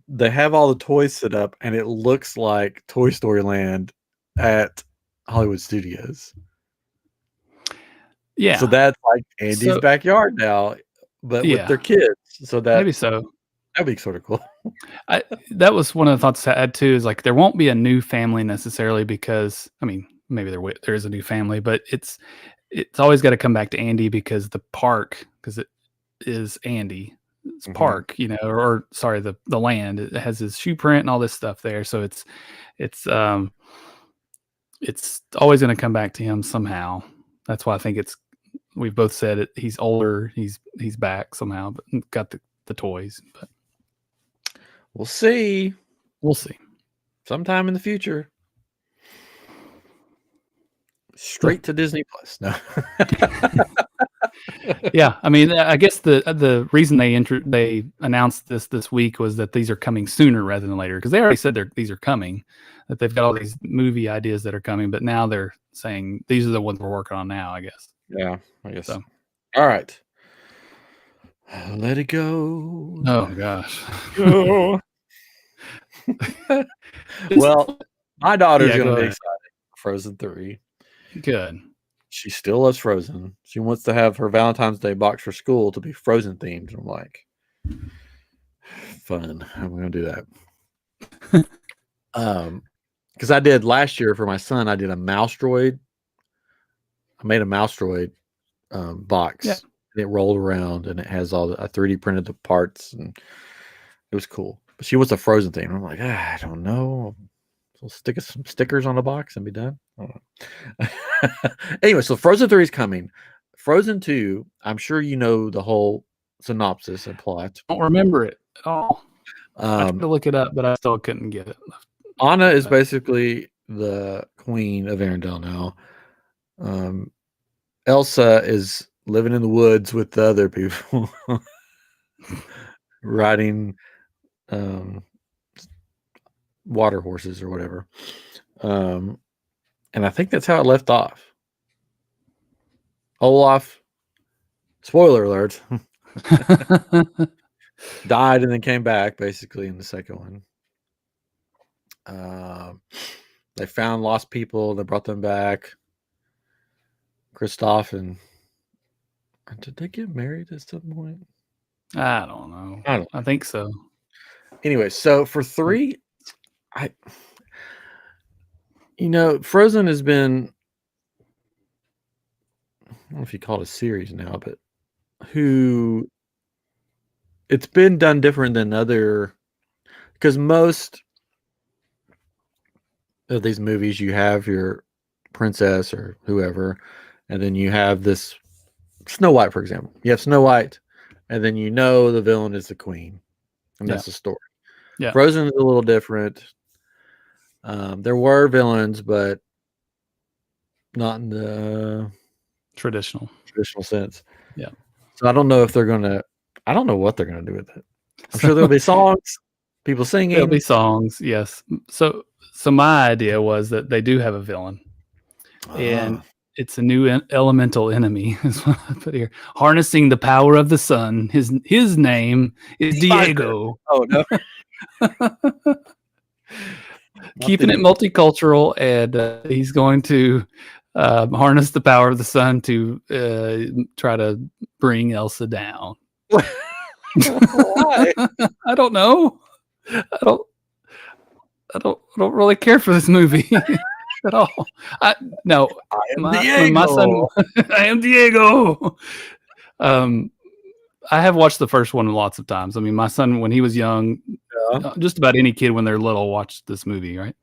they have all the toys set up, and it looks like Toy Story Land at Hollywood Studios. Yeah. So that's like Andy's backyard now, but with their kids. So maybe so. That'd be sort of cool. That was one of the thoughts I had too, is like there won't be a new family necessarily, because I mean, maybe there is a new family, but it's always got to come back to Andy, because the park, because it is Andy's park, you know, or sorry, the land, it has his shoe print and all this stuff there. So it's always going to come back to him somehow. That's why I think we've both said it. He's older. He's back somehow, but got the toys. But we'll see. We'll see. Sometime in the future. Straight to Disney Plus. No. Yeah, I mean, I guess the reason they announced this week was that these are coming sooner rather than later, because they already said these are coming, that they've got all these movie ideas that are coming, but now they're saying these are the ones we're working on now, I guess. Yeah, I guess so. All right. Let it go. Oh gosh. Well, my daughter's going to be excited. Frozen 3. Good. She still loves Frozen. She wants to have her Valentine's Day box for school to be Frozen themed. I'm like, fun. I'm going to do that. Because I did last year for my son, I did a mouse droid. I made a mouse droid box. Yeah. And it rolled around, and it has I 3D printed the parts, and it was cool. But she wants a Frozen theme. I'm like, I don't know. So stick some stickers on the box and be done. I don't know. Anyway, so Frozen 3 is coming. Frozen 2, I'm sure you know the whole synopsis and plot. I don't remember it at all. I tried to look it up, but I still couldn't get it. Anna is basically the queen of Arendelle now. Elsa is living in the woods with the other people, riding water horses or whatever. And I think that's how it left off. Olaf, spoiler alert, died and then came back basically in the second one. They found lost people. They brought them back. Kristoff and did they get married at some point? I don't know. I think so. Anyway, so for 3, Frozen has been, I don't know if you call it a series now, but it's been done different than other, because most of these movies you have your princess or whoever, and then you have this Snow White, for example. You have Snow White, and then the villain is the queen, and that's the story. Yeah. Frozen is a little different. There were villains, but not in the traditional sense. Yeah. So I don't know if I don't know what they're gonna do with it. I'm sure there'll be songs, people singing. There'll be songs, yes. So my idea was that they do have a villain, and it's a new elemental enemy. Is what I put here. Harnessing the power of the sun. His name is Diego. Oh no. Keeping it multicultural, and he's going to harness the power of the sun to try to bring Elsa down. Why? I don't know. I don't really care for this movie at all. No, my son. I am Diego. I have watched the first one lots of times. I mean, my son, when he was young, just about any kid when they're little watched this movie, right?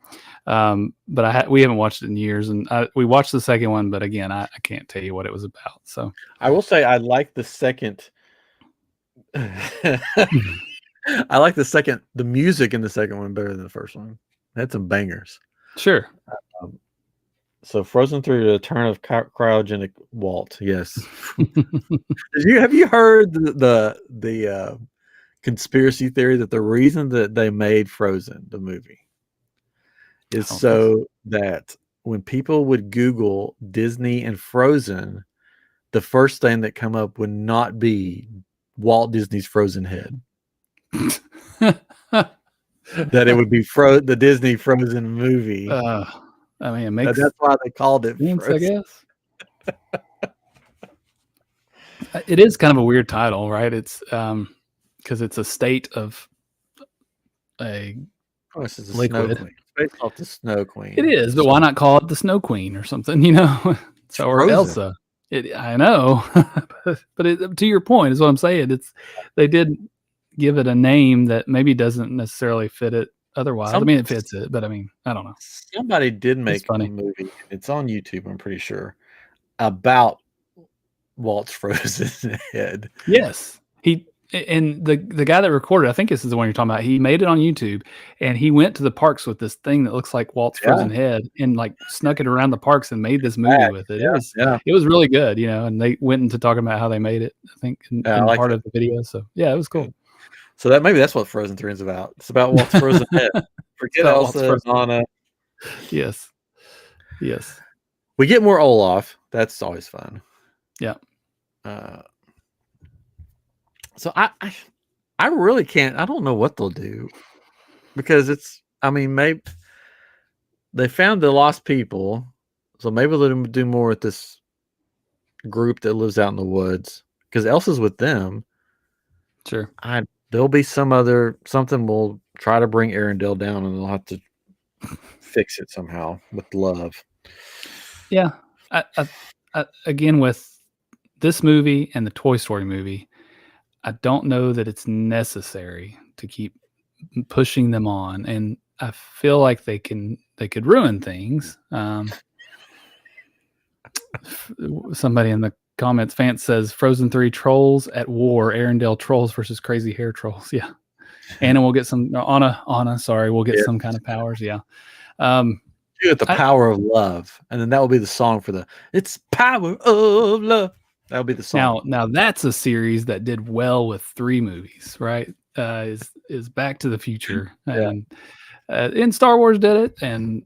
But we haven't watched it in years, and we watched the second one, but again, I can't tell you what it was about. So I will say I like the second. I like the music in the second one better than the first one. It had some bangers. Sure. So Frozen 3, The Return of Cryogenic Walt. Yes. Have you heard the conspiracy theory that the reason that they made Frozen, the movie, is so that when people would Google Disney and Frozen, the first thing that come up would not be Walt Disney's Frozen head. That it would be the Disney Frozen movie. I mean, it makes that's why they called it sense, I guess. It is kind of a weird title, right? It's because it's a state of a liquid. It's based off the Snow Queen. It is, but why not call it the Snow Queen or something? You know, or Elsa. I know, but to your point is what I'm saying. They did give it a name that maybe doesn't necessarily fit it otherwise. I mean, it fits it, but I mean, I don't know. Somebody did make a movie. It's on YouTube, I'm pretty sure, about Walt's frozen head. Yes, and the guy that recorded, I think this is the one you're talking about. He made it on YouTube, and he went to the parks with this thing that looks like Walt's frozen head, and like snuck it around the parks and made this movie with it. It was really good, you know. And they went into talking about how they made it. I think in part of the video. So yeah, it was cool. So maybe that's what Frozen 3 is about. It's about Walt's frozen head. Forget Elsa, Anna. Yes. We get more Olaf. That's always fun. Yeah. So I really can't. I don't know what they'll do because maybe they found the lost people, so maybe they'll do more with this group that lives out in the woods because Elsa's with them. Sure. There'll be something will try to bring Arendelle down, and they'll have to fix it somehow with love. Yeah. I again, with this movie and the Toy Story movie, I don't know that it's necessary to keep pushing them on, and I feel like they could ruin things. Somebody in the comments, Fance says Frozen 3 trolls at war, Arendelle trolls versus crazy hair trolls. Yeah. Anna will get some Anna, sorry, we'll get some kind of powers. Yeah. The power of love. And then that will be the song for it's power of love. That'll be the song. Now that's a series that did well with 3 movies, right? Is Back to the Future. And Star Wars did it, and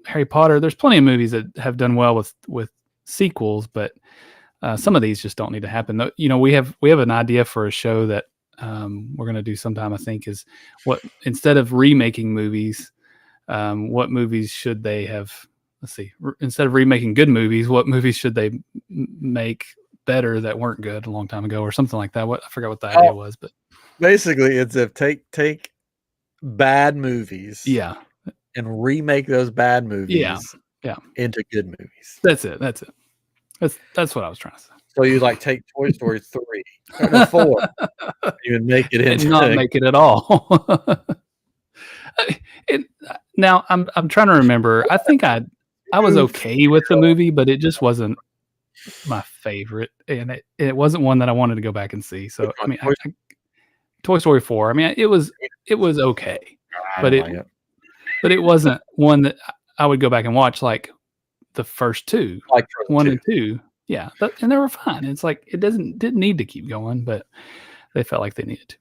Harry Potter. There's plenty of movies that have done well with sequels, but some of these just don't need to happen. You know, we have an idea for a show that we're going to do sometime, I think, is what, instead of remaking movies, what movies should they have? Let's see. Instead of remaking good movies, what movies should they make better that weren't good a long time ago, or something like that? I forgot what the idea was, but basically, it's take bad movies, and remake those bad movies, into good movies. That's it. That's what I was trying to say. So you take Toy Story 3 or 4, you would make it into, and not make it at all. Now I'm trying to remember. I think I was okay with the movie, but it just wasn't my favorite, and it wasn't one that I wanted to go back and see. So I mean, Toy Story 4. I mean, it was okay, but it wasn't one that I would go back and watch like the first 2, like 1 and 2. Yeah, and they were fine. It's like it didn't need to keep going, but they felt like they needed to.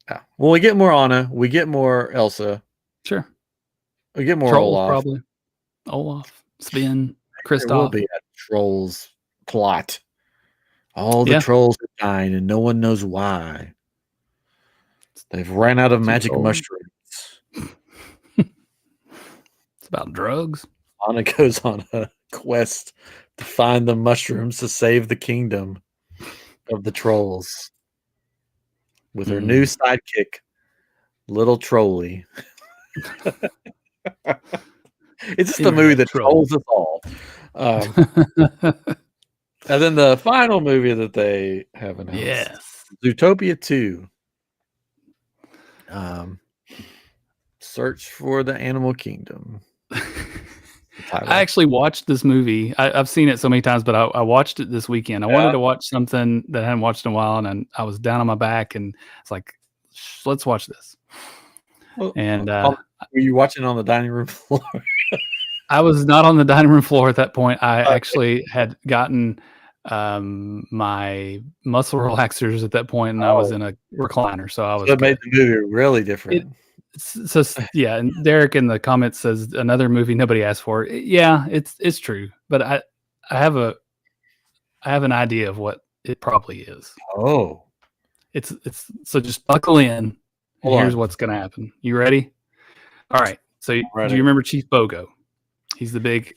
Yeah. Well, we get more Anna. We get more Elsa. Sure. We get more Trolls, Olaf. probably. Olaf, Sven, There will Kristoff. be a Trolls plot. All the trolls are dying, and no one knows why. They've ran out of magic mushrooms. It's about drugs. Anna goes on a quest to find the mushrooms to save the kingdom of the trolls with her new sidekick, Little Trolly. It's just a movie that trolls us all. And then the final movie that they have announced, Zootopia 2. Search for the Animal Kingdom. I actually watched this movie. I've seen it so many times, but I watched it this weekend. I wanted to watch something that I hadn't watched in a while, and I was down on my back, and it's like, let's watch this. Well, and were you watching on the dining room floor? I was not on the dining room floor at that point. I actually had gotten my muscle relaxers at that point, and I was in a recliner, so I was. That made the movie really different. So yeah, and Derek in the comments says another movie nobody asked for. Yeah, it's true, but I have an idea of what it probably is. Oh, it's so just buckle in. And here's what's going to happen. You ready? All right. So do you remember Chief Bogo? He's the big,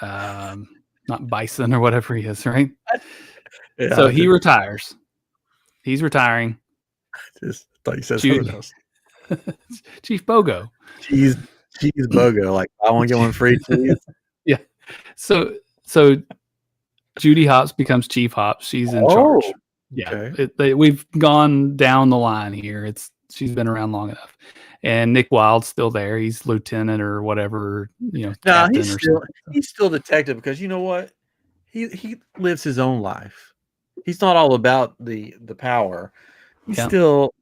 not bison or whatever he is, right? Yeah, so he retires. He's retiring. Just thought you said something else. Chief Bogo. Cheese Bogo. Like, I want to get one free, please. Yeah. So Judy Hopps becomes Chief Hopps. She's in charge. Yeah. Okay. We've gone down the line here. She's been around long enough. And Nick Wilde's still there. He's lieutenant or whatever, No, he's still detective, because you know what? He lives his own life. He's not all about the power. He's still,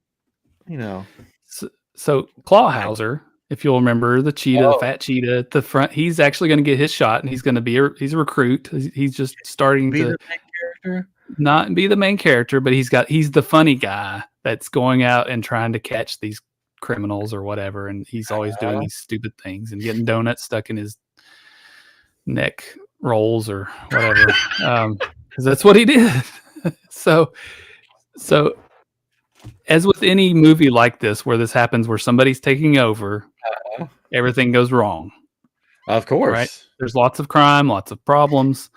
So Clawhauser, if you'll remember, the cheetah, the fat cheetah at the front, he's actually going to get his shot, and he's going to be he's a recruit. He's just starting to the main character. Not be the main character, but he's the funny guy that's going out and trying to catch these criminals or whatever, and he's always doing these stupid things and getting donuts stuck in his neck rolls or whatever, because that's what he did. So as with any movie like this where this happens, where somebody's taking over, everything goes wrong. Of course, right? There's lots of crime, lots of problems,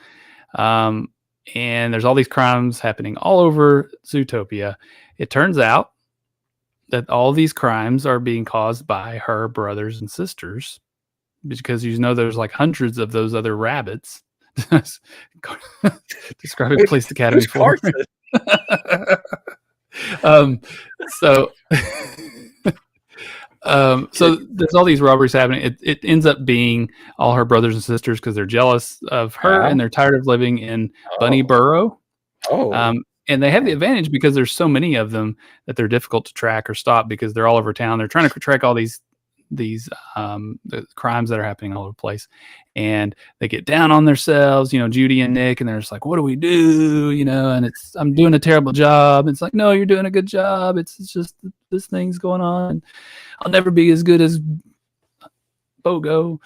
and there's all these crimes happening all over Zootopia. It turns out that all these crimes are being caused by her brothers and sisters, because there's like hundreds of those other rabbits. Describing Police Academy 4. So there's all these robberies happening. It ends up being all her brothers and sisters because they're jealous of her and they're tired of living in Bunny Burrow. And they have the advantage because there's so many of them that they're difficult to track or stop because they're all over town. They're trying to track all these the crimes that are happening all over the place, and they get down on themselves, Judy and Nick, and they're just like, what do we do? And I'm doing a terrible job. It's like, no, you're doing a good job. It's just this thing's going on. I'll never be as good as Bogo.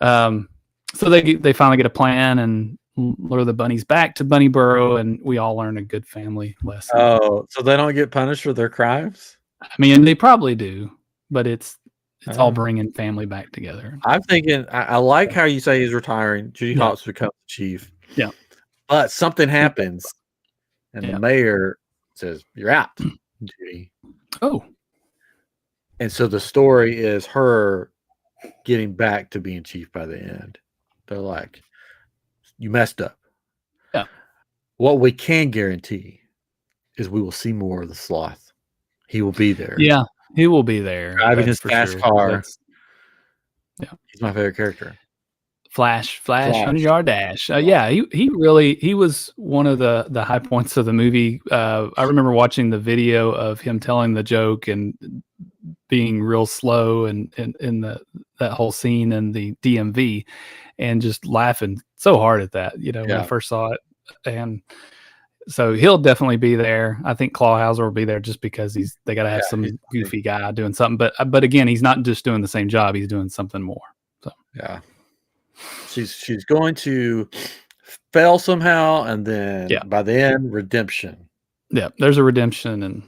So they finally get a plan and lure the bunnies back to Bunny Burrow, and we all learn a good family lesson. Oh, so they don't get punished for their crimes? I mean, they probably do, but it's all bringing family back together. I'm thinking, I like how you say he's retiring. Judy Hopps becomes the chief. Yeah. But something happens, and the mayor says, you're out, Judy. Oh. And so the story is her getting back to being chief by the end. They're like, you messed up. Yeah. What we can guarantee is we will see more of the sloth. He will be there. Yeah. He will be there. Driving his fast car. Yeah. He's my favorite character. Flash 100-yard dash. Yeah, he was one of the high points of the movie. I remember watching the video of him telling the joke and being real slow and in that whole scene in the DMV, and just laughing so hard at that, when I first saw it. And so he'll definitely be there. I think Clawhauser will be there just because they got to have some goofy guy doing something. But again, he's not just doing the same job; he's doing something more. So yeah. She's going to fail somehow, and then Yeah. by the end, redemption. Yeah, there's a redemption and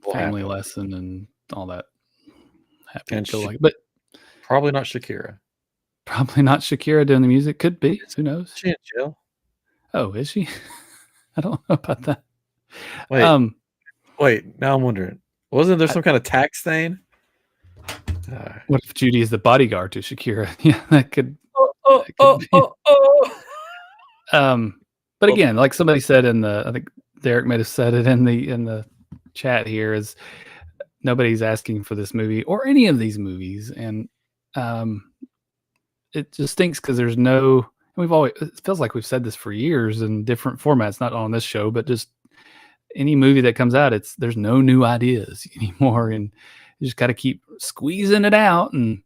Will family happen. lesson and all that happy And go she lucky. But probably not Shakira. probably not Shakira doing the music. Could be. Who knows? She in jail. Oh, is she? I don't know about that. Wait. Now I'm wondering, wasn't there some kind of tax thing? What if Judy is the bodyguard to Shakira? Yeah, that could. But again, like somebody said I think Derek might have said it in the chat here, is nobody's asking for this movie or any of these movies, and it just stinks because there's no. It feels like we've said this for years in different formats, not on this show, but just any movie that comes out, there's no new ideas anymore, and you just got to keep squeezing it out. And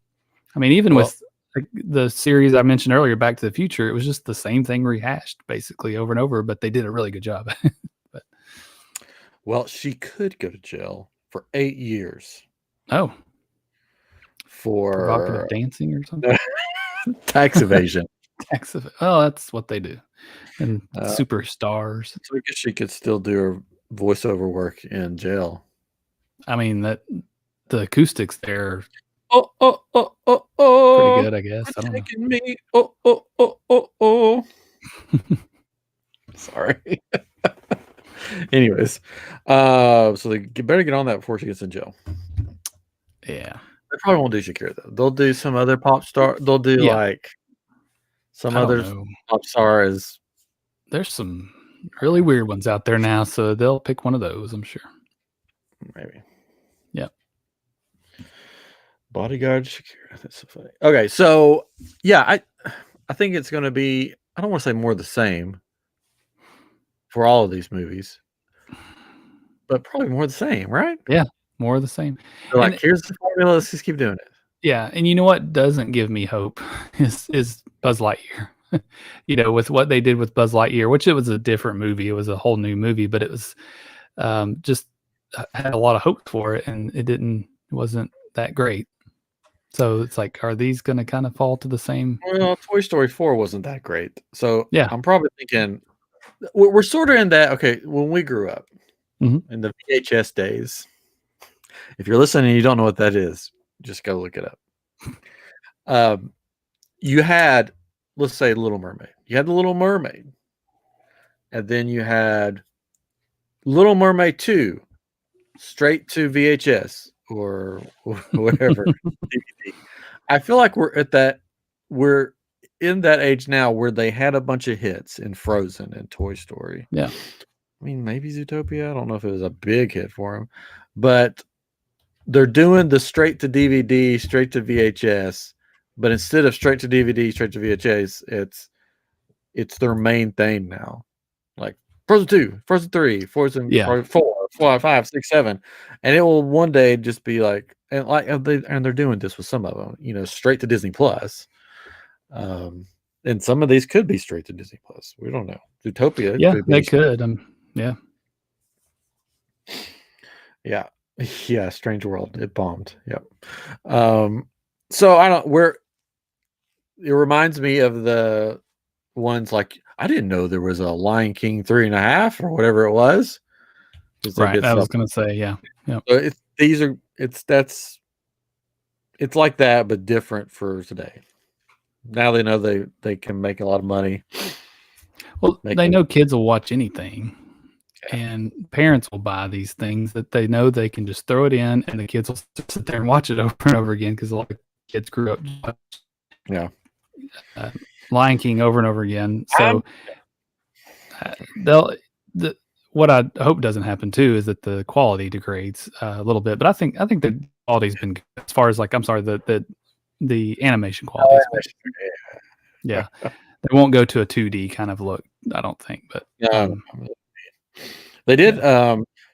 I mean, even with the series I mentioned earlier, Back to the Future, it was just the same thing rehashed basically over and over, but they did a really good job. Well, she could go to jail for 8 years. Oh, for provocative dancing or something? Tax evasion. Oh, that's what they do. And superstars. So I guess she could still do her voiceover work in jail. I mean, the acoustics there. Oh, pretty good, I guess. I don't taking know. Me. Sorry. Anyways, so they better get on that before she gets in jail. Yeah. They probably won't do Shakira though. They'll do some other pop star. They'll do like some other pop star. There's some really weird ones out there now, so they'll pick one of those, I'm sure. Maybe. Yeah. Bodyguard Shakira. That's so funny. Okay, so yeah, I think it's going to be. I don't want to say more of the same for all of these movies, but probably more of the same, right? Yeah, more of the same. So like, here's the formula. Let's just keep doing it. Yeah, and you know what doesn't give me hope is Buzz Lightyear. With what they did with Buzz Lightyear, which it was a different movie. It was a whole new movie, but it was just had a lot of hope for it, and it wasn't that great. So it's like, are these going to kind of fall to the same? Well, Toy Story 4 wasn't that great. So yeah, I'm probably thinking we're sort of in that. Okay, when we grew up in the VHS days, if you're listening and you don't know what that is, just go look it up. You had, let's say, Little Mermaid. You had the Little Mermaid, and then you had Little Mermaid 2, straight to VHS or whatever DVD. I feel like we're in that age now where they had a bunch of hits in Frozen and Toy Story. Yeah, I mean, maybe Zootopia. I don't know if it was a big hit for them, but they're doing the straight to DVD, straight to VHS. But instead of straight to DVD, straight to VHS, it's their main thing now. Like Frozen 2, Frozen 3, Frozen 4, 5, 6, 7. And it will one day just be like, and they're doing this with some of them, straight to Disney Plus. And some of these could be straight to Disney Plus. We don't know. Zootopia. Yeah, they could. Yeah. Yeah. Yeah. Strange World. It bombed. Yep. So it reminds me of the ones like, I didn't know there was a Lion King 3.5 or whatever it was. Right. I was going to say, yeah. So it's like that, but different for today. Now they know they can make a lot of money. Well, they know kids will watch anything, and parents will buy these things that they know they can just throw it in, and the kids will sit there and watch it over and over again because a lot of kids grew up Lion King over and over again. So what I hope doesn't happen too is that the quality degrades a little bit. But I think the quality's been good as far as the animation quality. Yeah, they won't go to a 2D kind of look, I don't think. But they did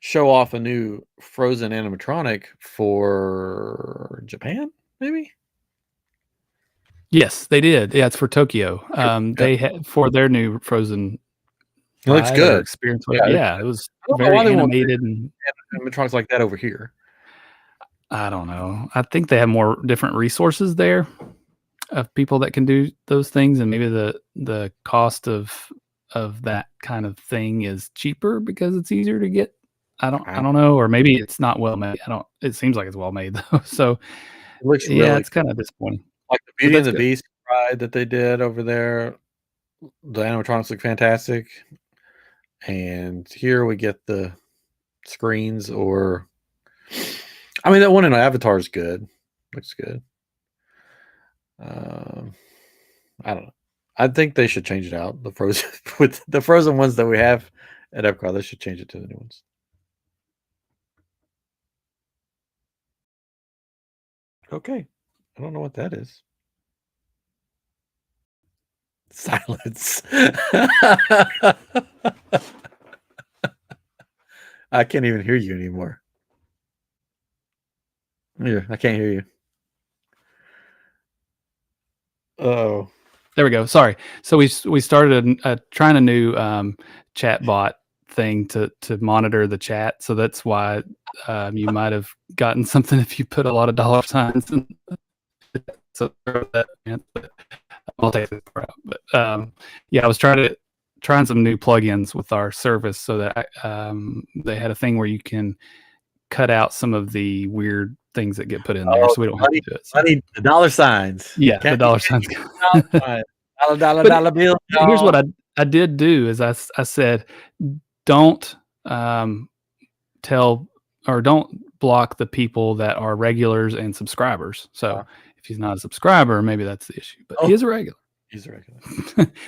show off a new Frozen animatronic for Japan, maybe. Yes, they did. Yeah, it's for Tokyo. They had for their new Frozen. It looks good. Experience. Yeah, it was very animated and animatronics like that over here. I don't know. I think they have more different resources there. of people that can do those things, and maybe the cost of that kind of thing is cheaper because it's easier to get. I don't know, or maybe it's not well made. It seems like it's well made though. So It looks yeah, really it's kind of disappointing. like the But Beauty and that's the good. Beast ride that they did over there. The animatronics look fantastic, and here we get the screens. Or, I mean, that one in Avatar is good. Looks good. I don't know. I think they should change it out. The frozen with the frozen ones that we have at Epcot, they should change it to the new ones. Okay, I don't know what that is. Silence. I can't even hear you anymore. Here, I can't hear you. Oh, There we go. Sorry. So we started trying a new chat bot thing to monitor the chat. So that's why you might have gotten something if you put a lot of dollar signs. So that, but I'll take this part out. But yeah, I was trying some new plugins with our service so that they had a thing where you can cut out some of the weird things that get put in there, so we don't have to do it. So. I need the dollar signs. Yeah, the dollar signs. Dollar bill. Here's what I did do is I said, don't tell or don't block the people that are regulars and subscribers. So if he's not a subscriber, maybe that's the issue. But he is a regular. He's a regular.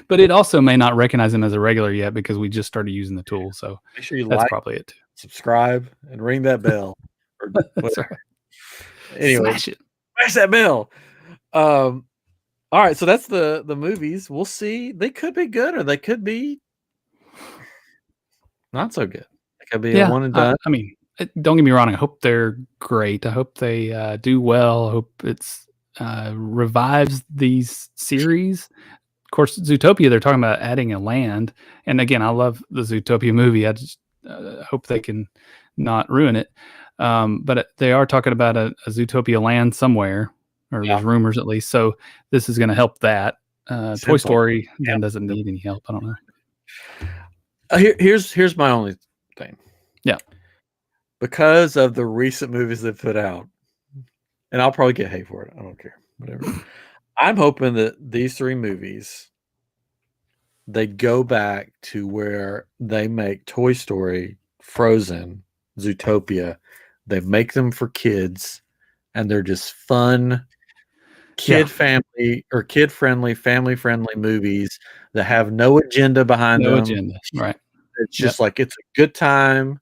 But it also may not recognize him as a regular yet because we just started using the tool. So make sure you that's probably it too. Subscribe and ring that bell. That's right. Anyway, smash that bell. All right, so that's the movies. We'll see. They could be good, or they could be not so good. They could be a one and done. I mean, don't get me wrong. I hope they're great. I hope they do well. I hope it's revives these series. Of course, Zootopia, they're talking about adding a land. And again, I love the Zootopia movie. I just hope they can not ruin it. But they are talking about a Zootopia land somewhere, or there's rumors at least. So this is going to help that. Toy Story doesn't need any help. I don't know. Here's my only thing. Yeah. Because of the recent movies they put out, and I'll probably get hate for it. I don't care. Whatever. I'm hoping that these three movies, they go back to where they make Toy Story, Frozen, Zootopia. They make them for kids, and they're just fun, family friendly movies that have no agenda behind them. No agenda, right? It's just like it's a good time.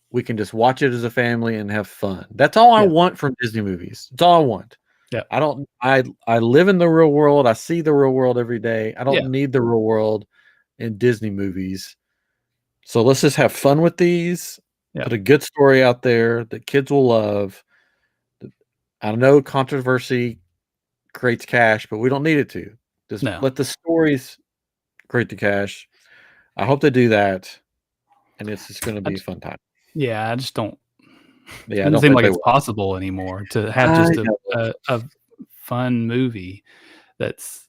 We can just watch it as a family and have fun. That's all I want from Disney movies. That's all I want. Yeah. I live in the real world. I see the real world every day. I don't need the real world in Disney movies. So let's just have fun with these. Put a good story out there that kids will love. I know controversy creates cash, but we don't need it to. Just let the stories create the cash. I hope they do that, and it's just going to be a fun time. Yeah, I just don't. Yeah, it doesn't seem like it's possible anymore to have just a fun movie that's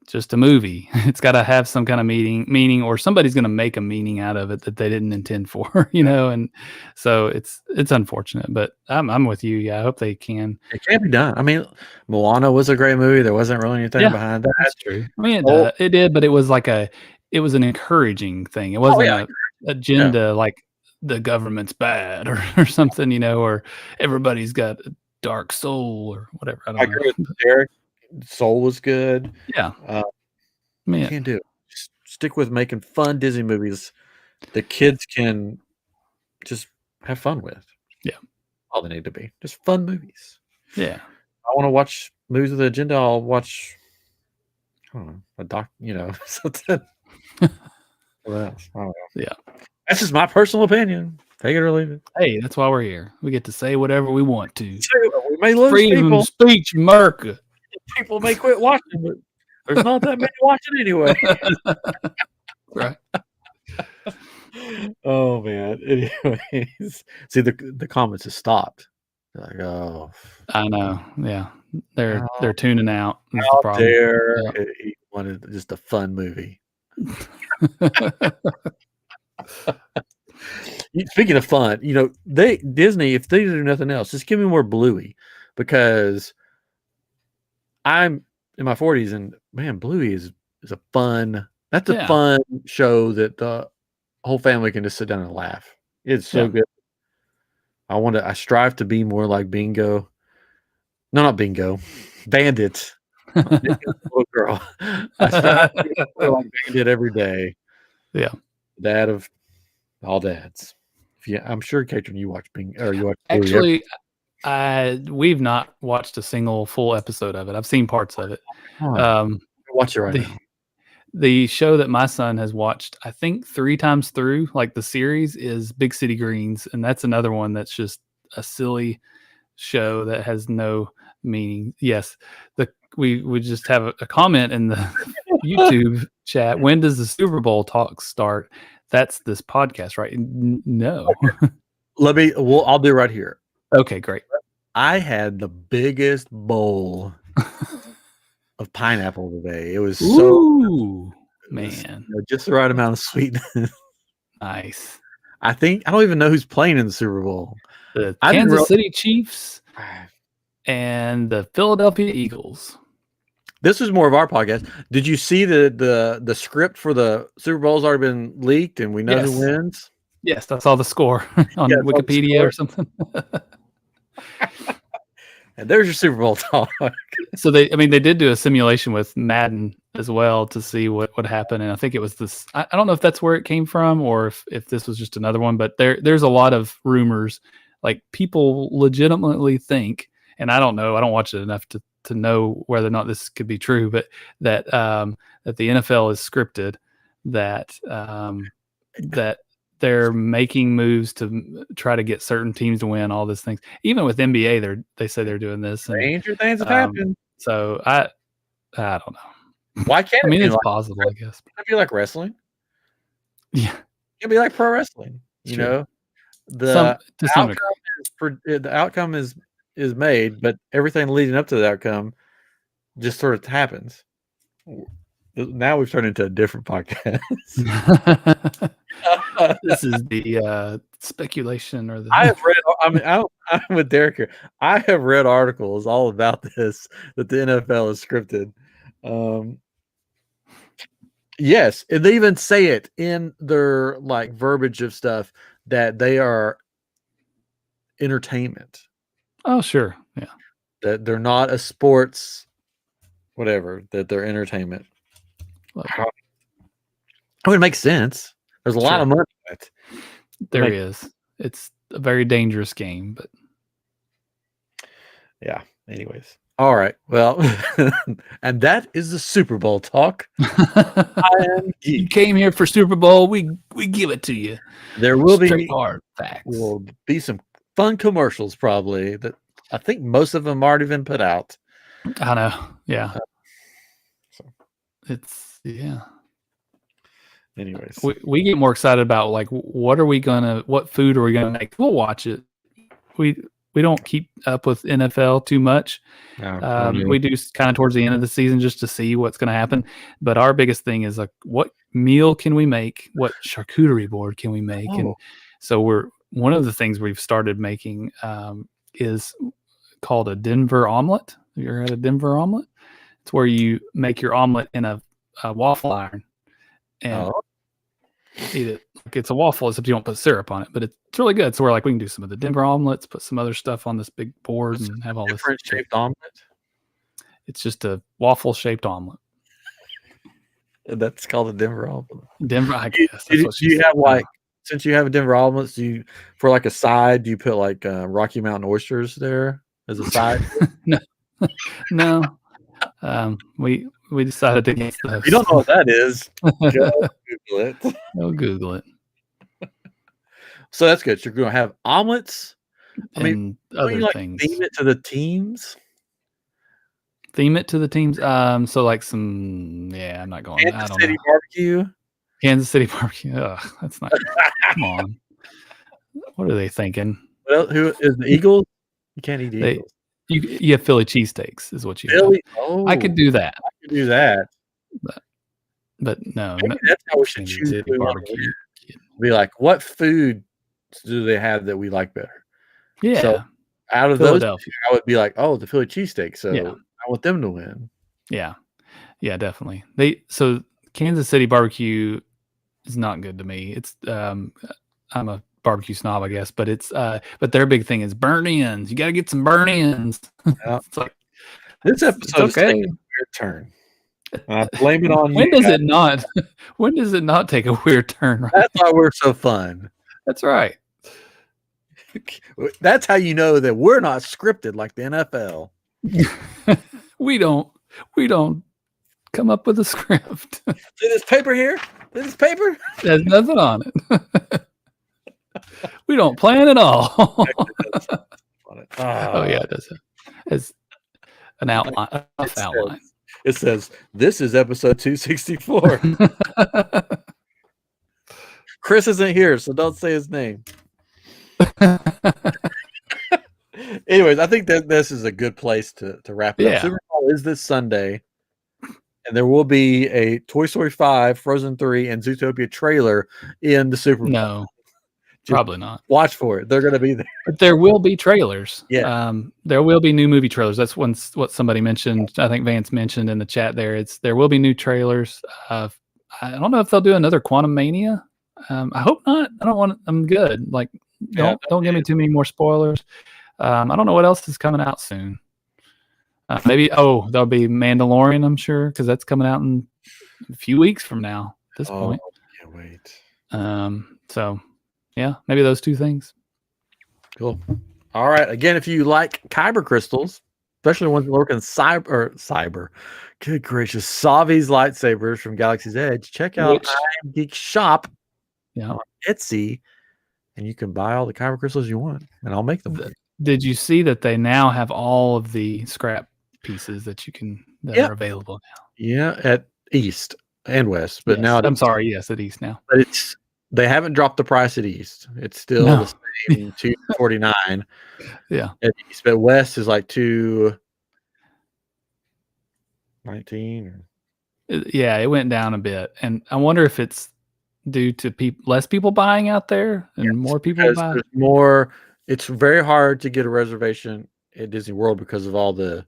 just a movie. It's got to have some kind of meaning, or somebody's going to make a meaning out of it that they didn't intend for, and so it's unfortunate, but I'm with you. Yeah, I hope they can. It can be done. I mean, Moana was a great movie. There wasn't really anything behind that. That's true. I mean, it did, but it was an encouraging thing. It wasn't an agenda like the government's bad or something, or everybody's got a dark soul or whatever. I agree with Derek. Soul was good. Yeah. You can't do it. Just stick with making fun Disney movies that kids can just have fun with. Yeah. All they need to be. Just fun movies. Yeah. I want to watch movies with an agenda. I'll watch, I don't know, something. What else? I don't know. Yeah. That's just my personal opinion. Take it or leave it. Hey, that's why we're here. We get to say whatever we want to. We may lose freedom people. of speech, America. People may quit watching, but there's not that many watching anyway. Right. Oh man. Anyways, see the comments have stopped. Like, oh, I know. Yeah. They're tuning out. Is the How problem. dare Yeah. he wanted just a fun movie. Speaking of fun, Disney, if they do nothing else, just give me more Bluey, because I'm in my 40s and man, Bluey is a fun. That's a fun show that the whole family can just sit down and laugh. It's so good. I strive to be more like Bingo. No, not Bingo. Bandit. Little girl. I strive to be more like Bandit every day. Yeah. Dad of all dads. I'm sure, Catron, you watch Bingo, or you watch Bluey. Actually, we've not watched a single full episode of it. I've seen parts of it. Watch it right now. The show that my son has watched, I think 3 times through, like the series, is Big City Greens, and that's another one that's just a silly show that has no meaning. Yes, we just have a comment in the YouTube chat. When does the Super Bowl talk start? That's this podcast, right? No. Okay. I'll do it right here. Okay, great. I had the biggest bowl of pineapple today. It was just the right amount of sweetness. Nice. I don't even know who's playing in the Super Bowl. The Kansas City Chiefs and the Philadelphia Eagles. This was more of our podcast. Did you see the script for the Super Bowl's already been leaked and we know who wins? Yes, I saw the score on Wikipedia or something. And there's your Super Bowl talk. So they did do a simulation with Madden as well to see what would happen, and I think it was this. I don't know if that's where it came from or if this was just another one, but there's a lot of rumors. Like, people legitimately think, and I don't know, I don't watch it enough to know whether or not this could be true, but that that the NFL is scripted, that that they're making moves to try to get certain teams to win, all these things. Even with NBA, they say they're doing this. Stranger things have happened. So I don't know. Why can't it's possible, I guess. It'd be like wrestling. Yeah. It'd be like pro wrestling. You know, the outcome is made, but everything leading up to the outcome just sort of happens. Now we've turned into a different podcast. This is the speculation, or the. I have read. I'm with Derek here. I have read articles all about this, that the NFL is scripted. Yes, and they even say it in their verbiage of stuff that they are entertainment. Oh, sure, yeah. That they're not a sports, whatever. That they're entertainment. It makes sense. There's a lot of money in it. There is. It's a very dangerous game, but yeah. Anyways, all right. Well, and that is the Super Bowl talk. You came here for Super Bowl. We give it to you. There will be hard facts. Will be some fun commercials probably that I think most of them already been put out. I know. Yeah. It's Anyways, we get more excited about what food are we gonna make? We'll watch it. We don't keep up with NFL too much. We do kind of towards the end of the season just to see what's going to happen. But our biggest thing is what meal can we make? What charcuterie board can we make? And so one of the things we've started making is called a Denver omelet. Have you ever had a Denver omelet? It's where you make your omelet in a waffle iron and eat it. It's a waffle, except you don't put syrup on it, but it's really good. So we're we can do some of the Denver omelets, put some other stuff on this big board, and have all this different shaped omelet. It's just a waffle shaped omelet. That's called a Denver omelet. Denver, I guess. Do you have since you have a Denver omelet, for a side, do you put Rocky Mountain oysters there as a side? No. We decided against those. If you don't know what that is, go Google it. Go Google it. So that's good. So you're going to have omelets. And other things. Theme it to the teams. Theme it to the teams. So some. Yeah, I'm not going. Kansas City barbecue. Kansas City barbecue. Ugh, that's not. Come on. What are they thinking? Well, who is the Eagles? You can't eat the Eagles. You have Philly cheesesteaks, is what you Philly. have. Oh, I could do that, I could do that. but no, Maybe that's how we should Kansas choose City who we wanna barbecue. be like, what food do they have that we like better? Yeah, So out of those, Philadelphia. I would be like, oh, the Philly cheesesteak. So Yeah. I want them to win. Yeah, definitely. So Kansas City barbecue is not good to me. It's I'm a barbecue snob, I guess, but it's but their big thing is burn ends. You got to get some burn ends. Yeah. It's like This episode is taking okay. a weird turn. I blame it on When you does guys. it not? When does it not take a weird turn? Right? That's why we're so fun. That's right. That's how you know that we're not scripted like the NFL. we don't come up with a script. See this paper here? See this paper? There's nothing on it. We don't plan at all. Oh yeah, it does. It's an outline. A rough outline. It says this is episode 264. Chris isn't here, so don't say his name. Anyways, I think that this is a good place to wrap it up. Super Bowl is this Sunday, and there will be a Toy Story 5, Frozen 3, and Zootopia trailer in the Super Bowl. No, probably not. Watch for it. They're going to be there. But there will be trailers. Yeah. There will be new movie trailers. That's what somebody mentioned. I think Vance mentioned in the chat there. There will be new trailers. I don't know if they'll do another Quantum Mania. I hope not. I don't want. I'm good. Like, don't give me too many more spoilers. I don't know what else is coming out soon. Maybe there'll be Mandalorian. I'm sure because that's coming out in a few weeks from now. At this point, can't wait. So yeah, maybe those two things. Cool. All right. Again, if you like kyber crystals, especially ones that work in cyber, good gracious, Savi's lightsabers from Galaxy's Edge, check out iamGEEK shop on Etsy, and you can buy all the kyber crystals you want, and I'll make them. Did you see that they now have all of the scrap pieces that are available now? Yeah, at East and West, but now I'm sorry, yes, at East now. But they haven't dropped the price at East. It's still the same $249. Yeah. At East, but West is like $219. Yeah, it went down a bit, and I wonder if it's due to less people buying out there and more people buying. There's more. It's very hard to get a reservation at Disney World because of all the,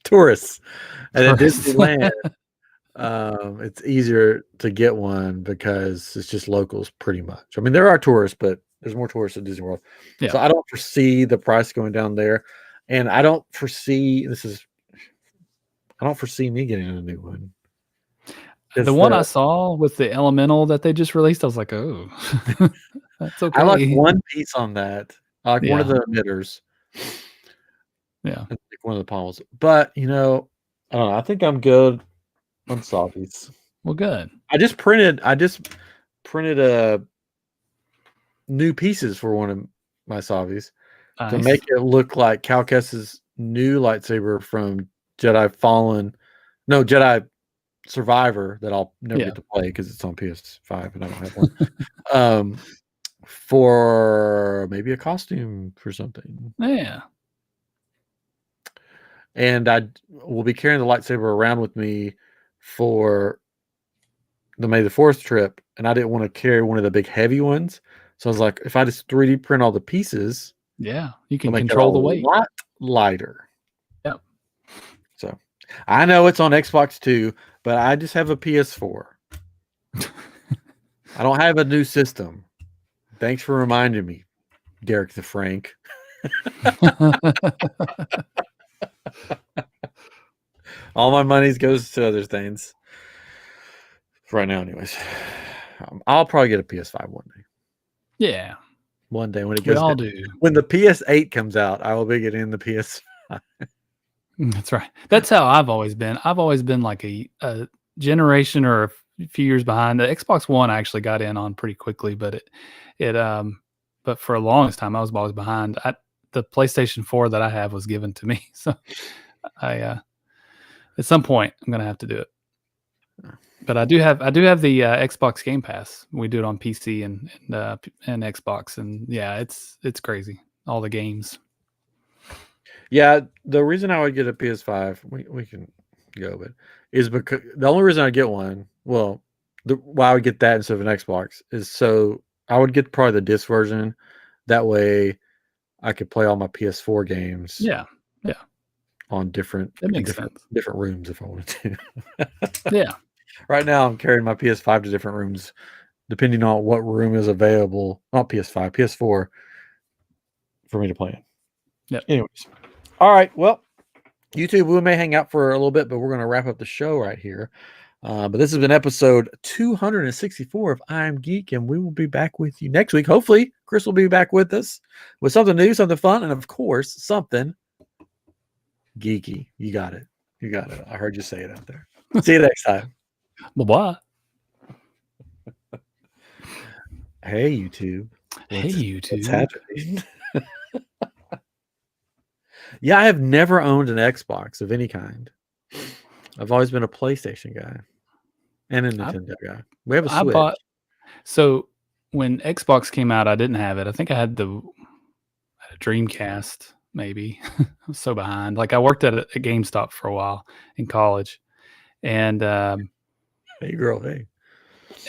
tourists. And at Disneyland, it's easier to get one because it's just locals pretty much. I mean, there are tourists, but there's more tourists at Disney World. Yeah. So I don't foresee the price going down there. And I don't foresee me getting a new one. The one I saw with the Elemental that they just released, I was like, oh, that's okay. I like one piece on that. I like one of the emitters. Yeah. I think one of the palms. But, I don't know. I think I'm good on Savi's. Well, good. I just printed new pieces for one of my Savi's to make it look like Cal Kestis' new lightsaber from Jedi Survivor that I'll never get to play because it's on PS5 and I don't have one. For maybe a costume for something. Yeah. And I will be carrying the lightsaber around with me for the May the 4th trip, and I didn't want to carry one of the big heavy ones. So I was like, if I just 3D print all the pieces, you can control the weight. A lot lighter. Yep. So I know it's on Xbox too, but I just have a PS4. I don't have a new system. Thanks for reminding me, Derek the Frank. All my money goes to other things. Right now, anyways. I'll probably get a PS5 one day. Yeah. One day when it goes. We all do. When the PS8 comes out, I will be getting the PS5. That's right. That's how I've always been. I've always been like a generation or a few years behind. The Xbox One I actually got in on pretty quickly, but but for the longest time I was always behind. The PlayStation 4 that I have was given to me, so I at some point I'm gonna have to do it. But I do have the Xbox Game Pass. We do it on PC and Xbox, and yeah, it's crazy. All the games. Yeah, the reason I would get a PS5, we can go, but is because the only reason I get one, well, why I would get that instead of an Xbox is so I would get probably the disc version. That way, I could play all my PS4 games. Yeah, on different rooms if I wanted to. Yeah. Right now, I'm carrying my PS5 to different rooms, depending on what room is available. Not PS5, PS4, for me to play in. Yeah. Anyways, all right. Well, YouTube, we may hang out for a little bit, but we're going to wrap up the show right here. But this has been episode 264 of iamGEEK, and we will be back with you next week. Hopefully, Chris will be back with us with something new, something fun, and of course, something geeky. You got it. I heard you say it out there. See you next time. Bye-bye. Hey, YouTube. What's happening? Yeah, I have never owned an Xbox of any kind. I've always been a PlayStation guy and a Nintendo guy. We have a Switch. So when Xbox came out, I didn't have it. I think I had a Dreamcast, maybe. I was so behind. Like I worked at a GameStop for a while in college, and hey girl, hey,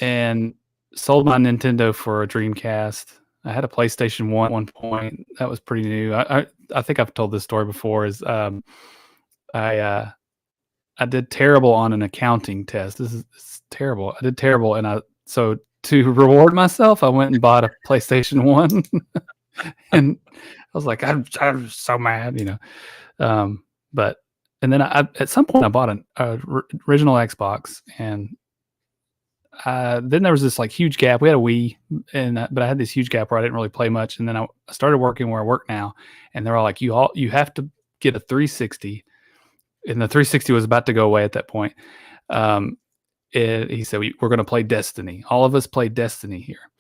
and sold my Nintendo for a Dreamcast. I had a PlayStation 1 at one point. That was pretty new. I think I've told this story before. Is I did terrible on an accounting test. This is terrible. I did terrible, and so to reward myself, I went and bought a PlayStation 1, and I was like, I'm so mad, But and then at some point I bought an original Xbox, and then there was this like huge gap. We had a Wii, but I had this huge gap where I didn't really play much. And then I started working where I work now, and they're all like, you have to get a 360, and the 360 was about to go away at that point. He said, we're going to play Destiny. All of us played Destiny here.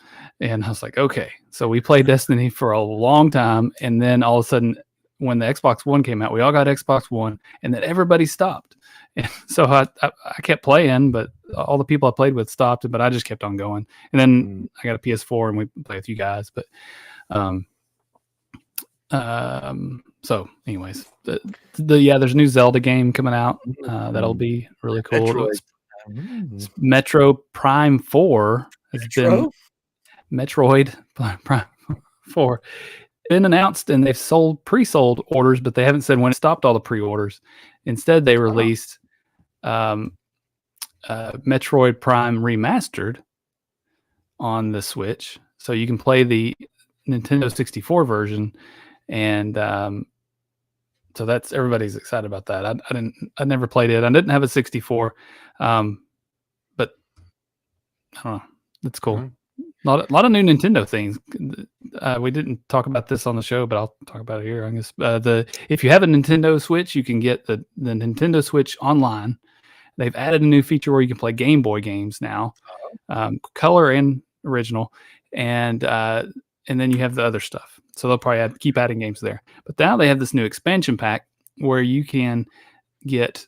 And I was like, okay. So we played Destiny for a long time. And then all of a sudden, when the Xbox One came out, we all got Xbox One, and then everybody stopped. And so I kept playing, but all the people I played with stopped, but I just kept on going. And then I got a PS4 and we play with you guys. But so anyways, there's a new Zelda game coming out. That'll be really cool. Metro Prime 4 has been Metroid Prime 4 been announced, and they've pre-sold orders, but they haven't said when it stopped all the pre-orders. Instead, they released Metroid Prime Remastered on the Switch, so you can play the Nintendo 64 version, and so that's everybody's excited about that. I never played it. I didn't have a 64, but I don't know. It's cool. Mm-hmm. A lot of new Nintendo things. We didn't talk about this on the show, but I'll talk about it here. I guess if you have a Nintendo Switch, you can get the Nintendo Switch online. They've added a new feature where you can play Game Boy games now, color and original, and then you have the other stuff. So they'll probably keep adding games there. But now they have this new expansion pack where you can get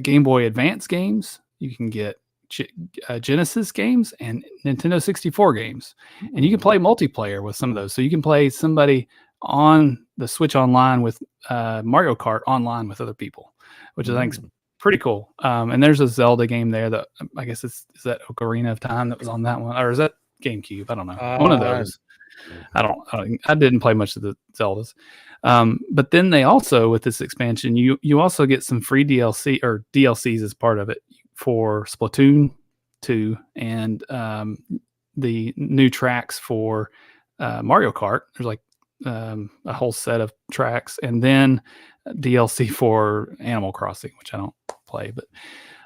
Game Boy Advance games. You can get Genesis games and Nintendo 64 games, and you can play multiplayer with some of those. So you can play somebody on the Switch online with Mario Kart online with other people, which I think is pretty cool. And there's a Zelda game there that I guess is that Ocarina of Time that was on that one, or is that GameCube? I don't know. One of those. I didn't play much of the Zeldas. But then they also, with this expansion, you also get some free DLC or DLCs as part of it for Splatoon 2 and the new tracks for Mario Kart. There's like a whole set of tracks, and then DLC for Animal Crossing, which I don't play, but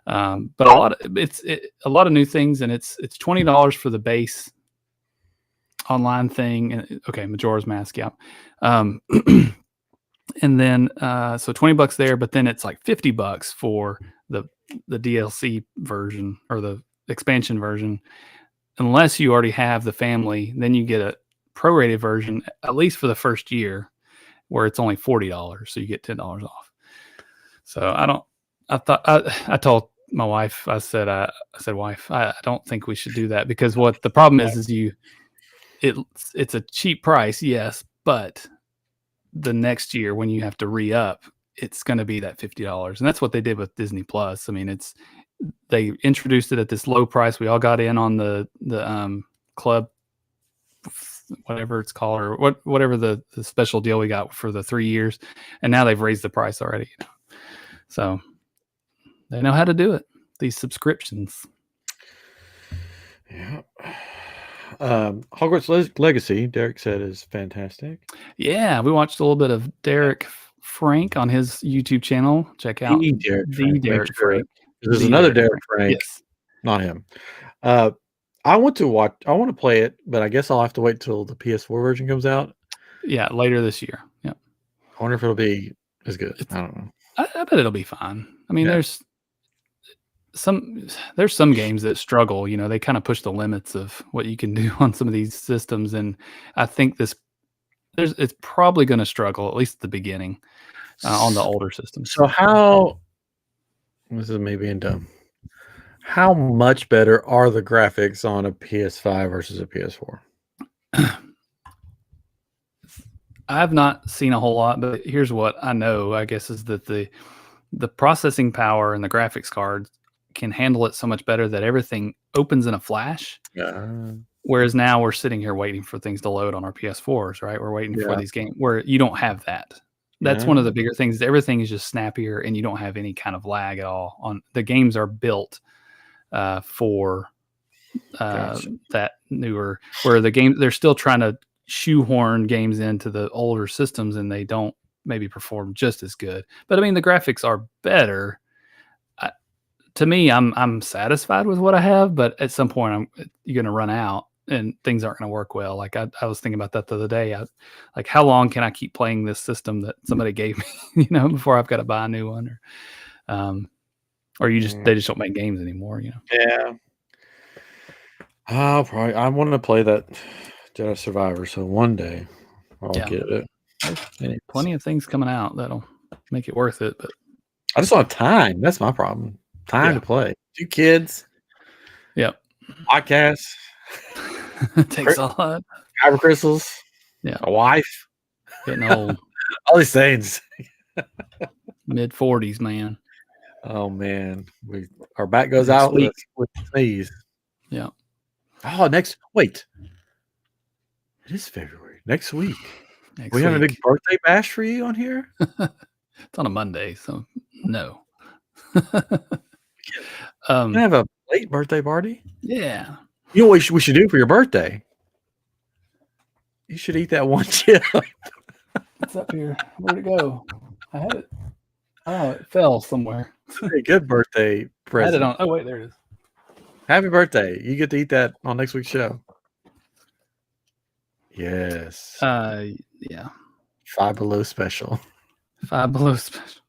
a lot of new things, and it's $20 for the base online thing. And okay, Majora's Mask, yeah. And then so $20 there, but then it's like $50 for the DLC version or the expansion version. Unless you already have the family, then you get a prorated version, at least for the first year, where it's only $40, so you get $10 off. So I told my wife, I said, wife, I don't think we should do that, because what the problem is it's a cheap price, yes, but the next year when you have to re-up, it's going to be that $50, and that's what they did with Disney Plus. I mean, they introduced it at this low price. We all got in on the club, whatever it's called, or whatever the special deal we got for the 3 years, and now they've raised the price already. So they know how to do it. These subscriptions. Yeah. Hogwarts Legacy, Derek said, is fantastic. Yeah, we watched a little bit of Derek Frank on his YouTube channel. Check out The Derek Frank. There's another Derek Frank. Yes. Not him. I want to play it, but I guess I'll have to wait till the PS4 version comes out. Yeah, later this year. Yeah. I wonder if it'll be as good. I don't know. I bet it'll be fine. I mean, there's some games that struggle. You know, they kind of push the limits of what you can do on some of these systems, and I think it's probably going to struggle, at least at the beginning, on the older systems. So this is me being dumb. How much better are the graphics on a PS5 versus a PS4? I've not seen a whole lot, but here's what I know, I guess, is that the processing power and the graphics cards can handle it so much better that everything opens in a flash. Whereas now we're sitting here waiting for things to load on our PS4s, right? We're waiting for these games where you don't have that. That's one of the bigger things. Everything is just snappier, and you don't have any kind of lag at all. On the games are built for that newer, where the game, they're still trying to shoehorn games into the older systems, and they don't maybe perform just as good. But I mean, the graphics are better. To me, I'm satisfied with what I have, but at some point you're going to run out and things aren't going to work well. Like I was thinking about that the other day. Like, how long can I keep playing this system that somebody gave me, before I've got to buy a new one, or they just don't make games anymore, Yeah. I want to play that Jedi Survivor, so one day I'll get it. There's plenty of things coming out that'll make it worth it, but I just don't have time. That's my problem. Time to play. 2 kids. Yep. Podcast. It takes a lot. Kyber crystals. Yeah. A wife. Getting old. All these things. Mid-40s, man. Oh man, our back goes out with sneeze. Yeah. Oh, wait. It is February. Next week. We have a big birthday bash for you on here? It's on a Monday, so no. Can I have a late birthday party? Yeah. You know what we should do for your birthday? You should eat that one chip. It's up here. Where'd it go? I had it. Oh, it fell somewhere. It's a very good birthday present. I had it on. Oh, wait, there it is. Happy birthday. You get to eat that on next week's show. Yes. Yeah. Five Below special. Five Below special.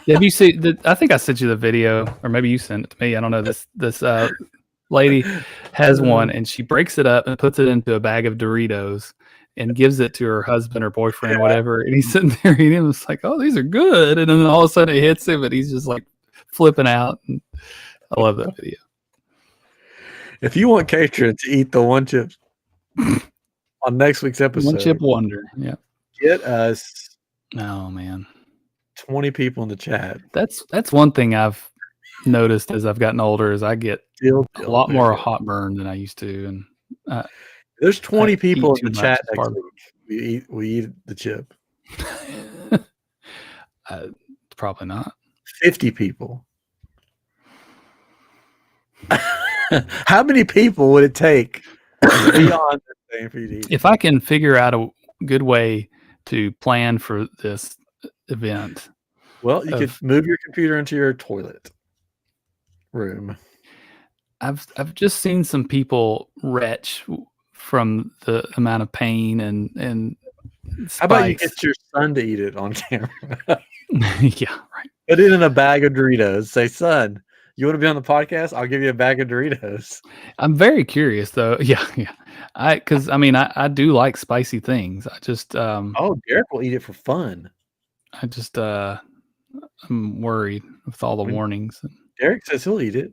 Have you seen? I think I sent you the video, or maybe you sent it to me. I don't know. This lady has one, and she breaks it up and puts it into a bag of Doritos and gives it to her husband or boyfriend or whatever. And he's sitting there eating. It's like, oh, these are good. And then all of a sudden it hits him, and he's just like flipping out. And I love that video. If you want Catron to eat the one chip on next week's episode, one chip wonder. Yeah. Get us. Oh man. 20 people in the chat. That's one thing I've noticed as I've gotten older is I get a lot more hot burn than I used to. And there's 20 people in the chat next week. We eat the chip. Probably not. 50 people. How many people would it take beyond the thing for you to eat? If I can figure out a good way to plan for this event. Well, you could move your computer into your toilet room. I've just seen some people retch from the amount of pain and spikes. How about you get your son to eat it on camera? Yeah, right. Put it in a bag of Doritos. Say, son, you want to be on the podcast? I'll give you a bag of Doritos. I'm very curious though. Yeah. Because I do like spicy things. I just Derek will eat it for fun. I just I'm worried with all the warnings. Derek says he'll eat it.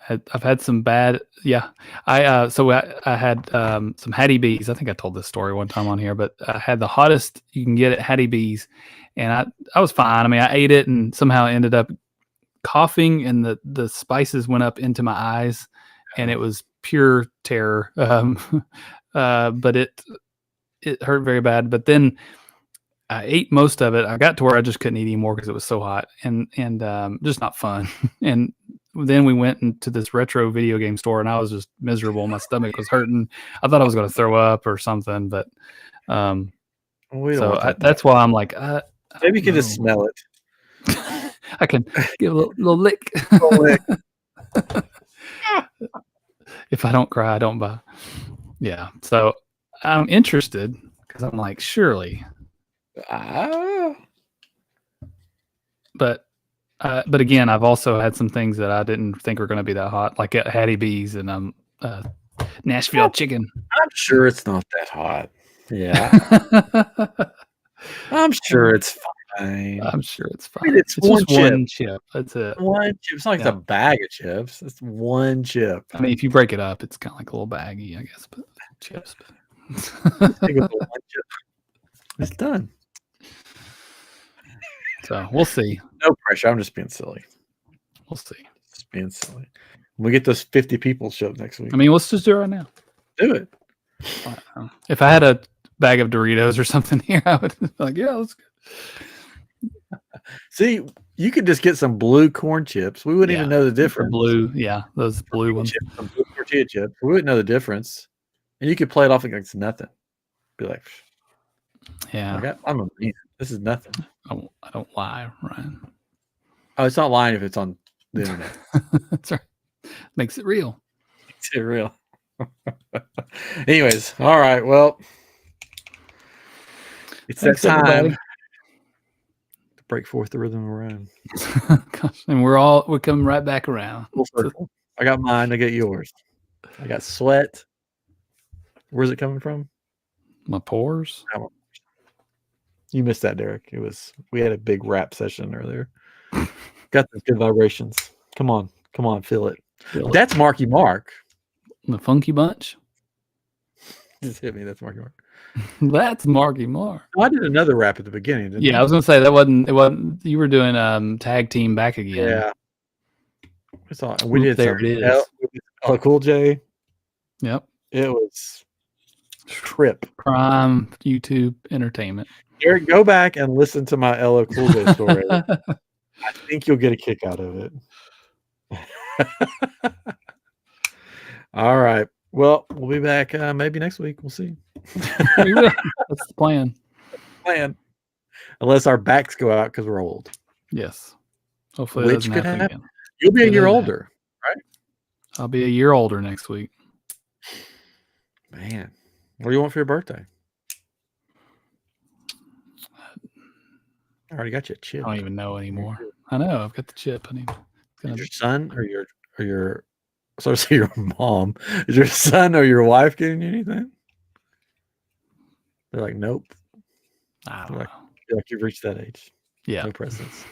I've had some bad, yeah. I had some Hattie B's. I think I told this story one time on here, but I had the hottest you can get at Hattie B's, and I was fine. I mean, I ate it and somehow ended up coughing, and the spices went up into my eyes, and it was pure terror. But it hurt very bad. But then I ate most of it. I got to where I just couldn't eat anymore because it was so hot and just not fun. And then we went into this retro video game store, and I was just miserable. My stomach was hurting. I thought I was going to throw up or something, but that's why I'm like, maybe you can just smell it. I can give a little lick. If I don't cry, I don't buy. Yeah, so I'm interested because I'm like, surely. But again, I've also had some things that I didn't think were going to be that hot, like at Hattie B's and Nashville chicken. I'm sure it's not that hot. Yeah, I'm sure it's fine. I'm sure it's fine. I mean, it's just one chip. That's it. One chip. It's not like it's a bag of chips. It's one chip. I mean, if you break it up, it's kind of like a little baggy, I guess. But chips. It's done. So we'll see. No pressure. I'm just being silly. We'll see. Just being silly. When we get those 50 people show up next week. I mean, let's just do it right now. Do it. If I had a bag of Doritos or something here, I would be like, yeah, let's go. See, you could just get some blue corn chips. We wouldn't even know the difference. Blue, those blue ones. Some blue tortilla chips. We wouldn't know the difference. And you could play it off like it's nothing. Be like, yeah, I'm a man. This is nothing. I don't lie, Ryan. Oh, it's not lying if it's on the internet. That's right. Makes it real. Makes it real. Anyways, all right. Well, it's that time to break forth the rhythm of Ryan. Gosh, and we're coming right back around. I got mine. I got yours. I got sweat. Where's it coming from? My pores. You missed that, Derek. We had a big rap session earlier. Got those good vibrations. Come on, feel it. That's Marky Mark. The Funky Bunch. Just hit me. That's Marky Mark. That's Marky Mark. Oh, I did another rap at the beginning. Didn't I was gonna say that wasn't. It wasn't. You were doing tag team back again. Yeah. We did. There it is. Cool J. Yep. It was trip. Prime YouTube entertainment. Eric, go back and listen to my LL Cool J story. I think you'll get a kick out of it. All right. Well, we'll be back maybe next week. We'll see. That's the plan. Unless our backs go out because we're old. Yes. Hopefully, which could happen. Again. You'll be a year older, right? I'll be a year older next week. Man, what do you want for your birthday? I already got you a chip. I don't even know anymore. I know. I've got the chip. Is your son or your your mom? Is your son or your wife getting you anything? They're like, nope. I don't know. Feel like you've reached that age. Yeah. No presents.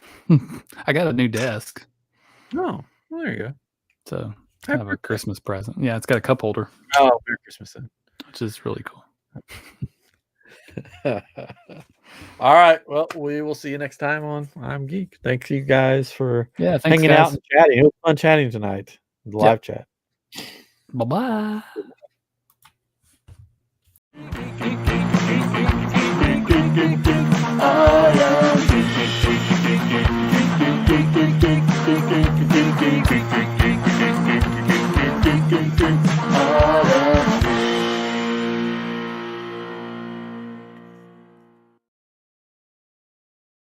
I got a new desk. Oh, well, there you go. So I have a Christmas present. Yeah, it's got a cup holder. Oh, Merry Christmas then. Which is really cool. All right. Well, we will see you next time on I'm Geek. Thank you guys for hanging out and chatting. It was fun chatting tonight. The live chat. Bye-bye. Oh, yeah.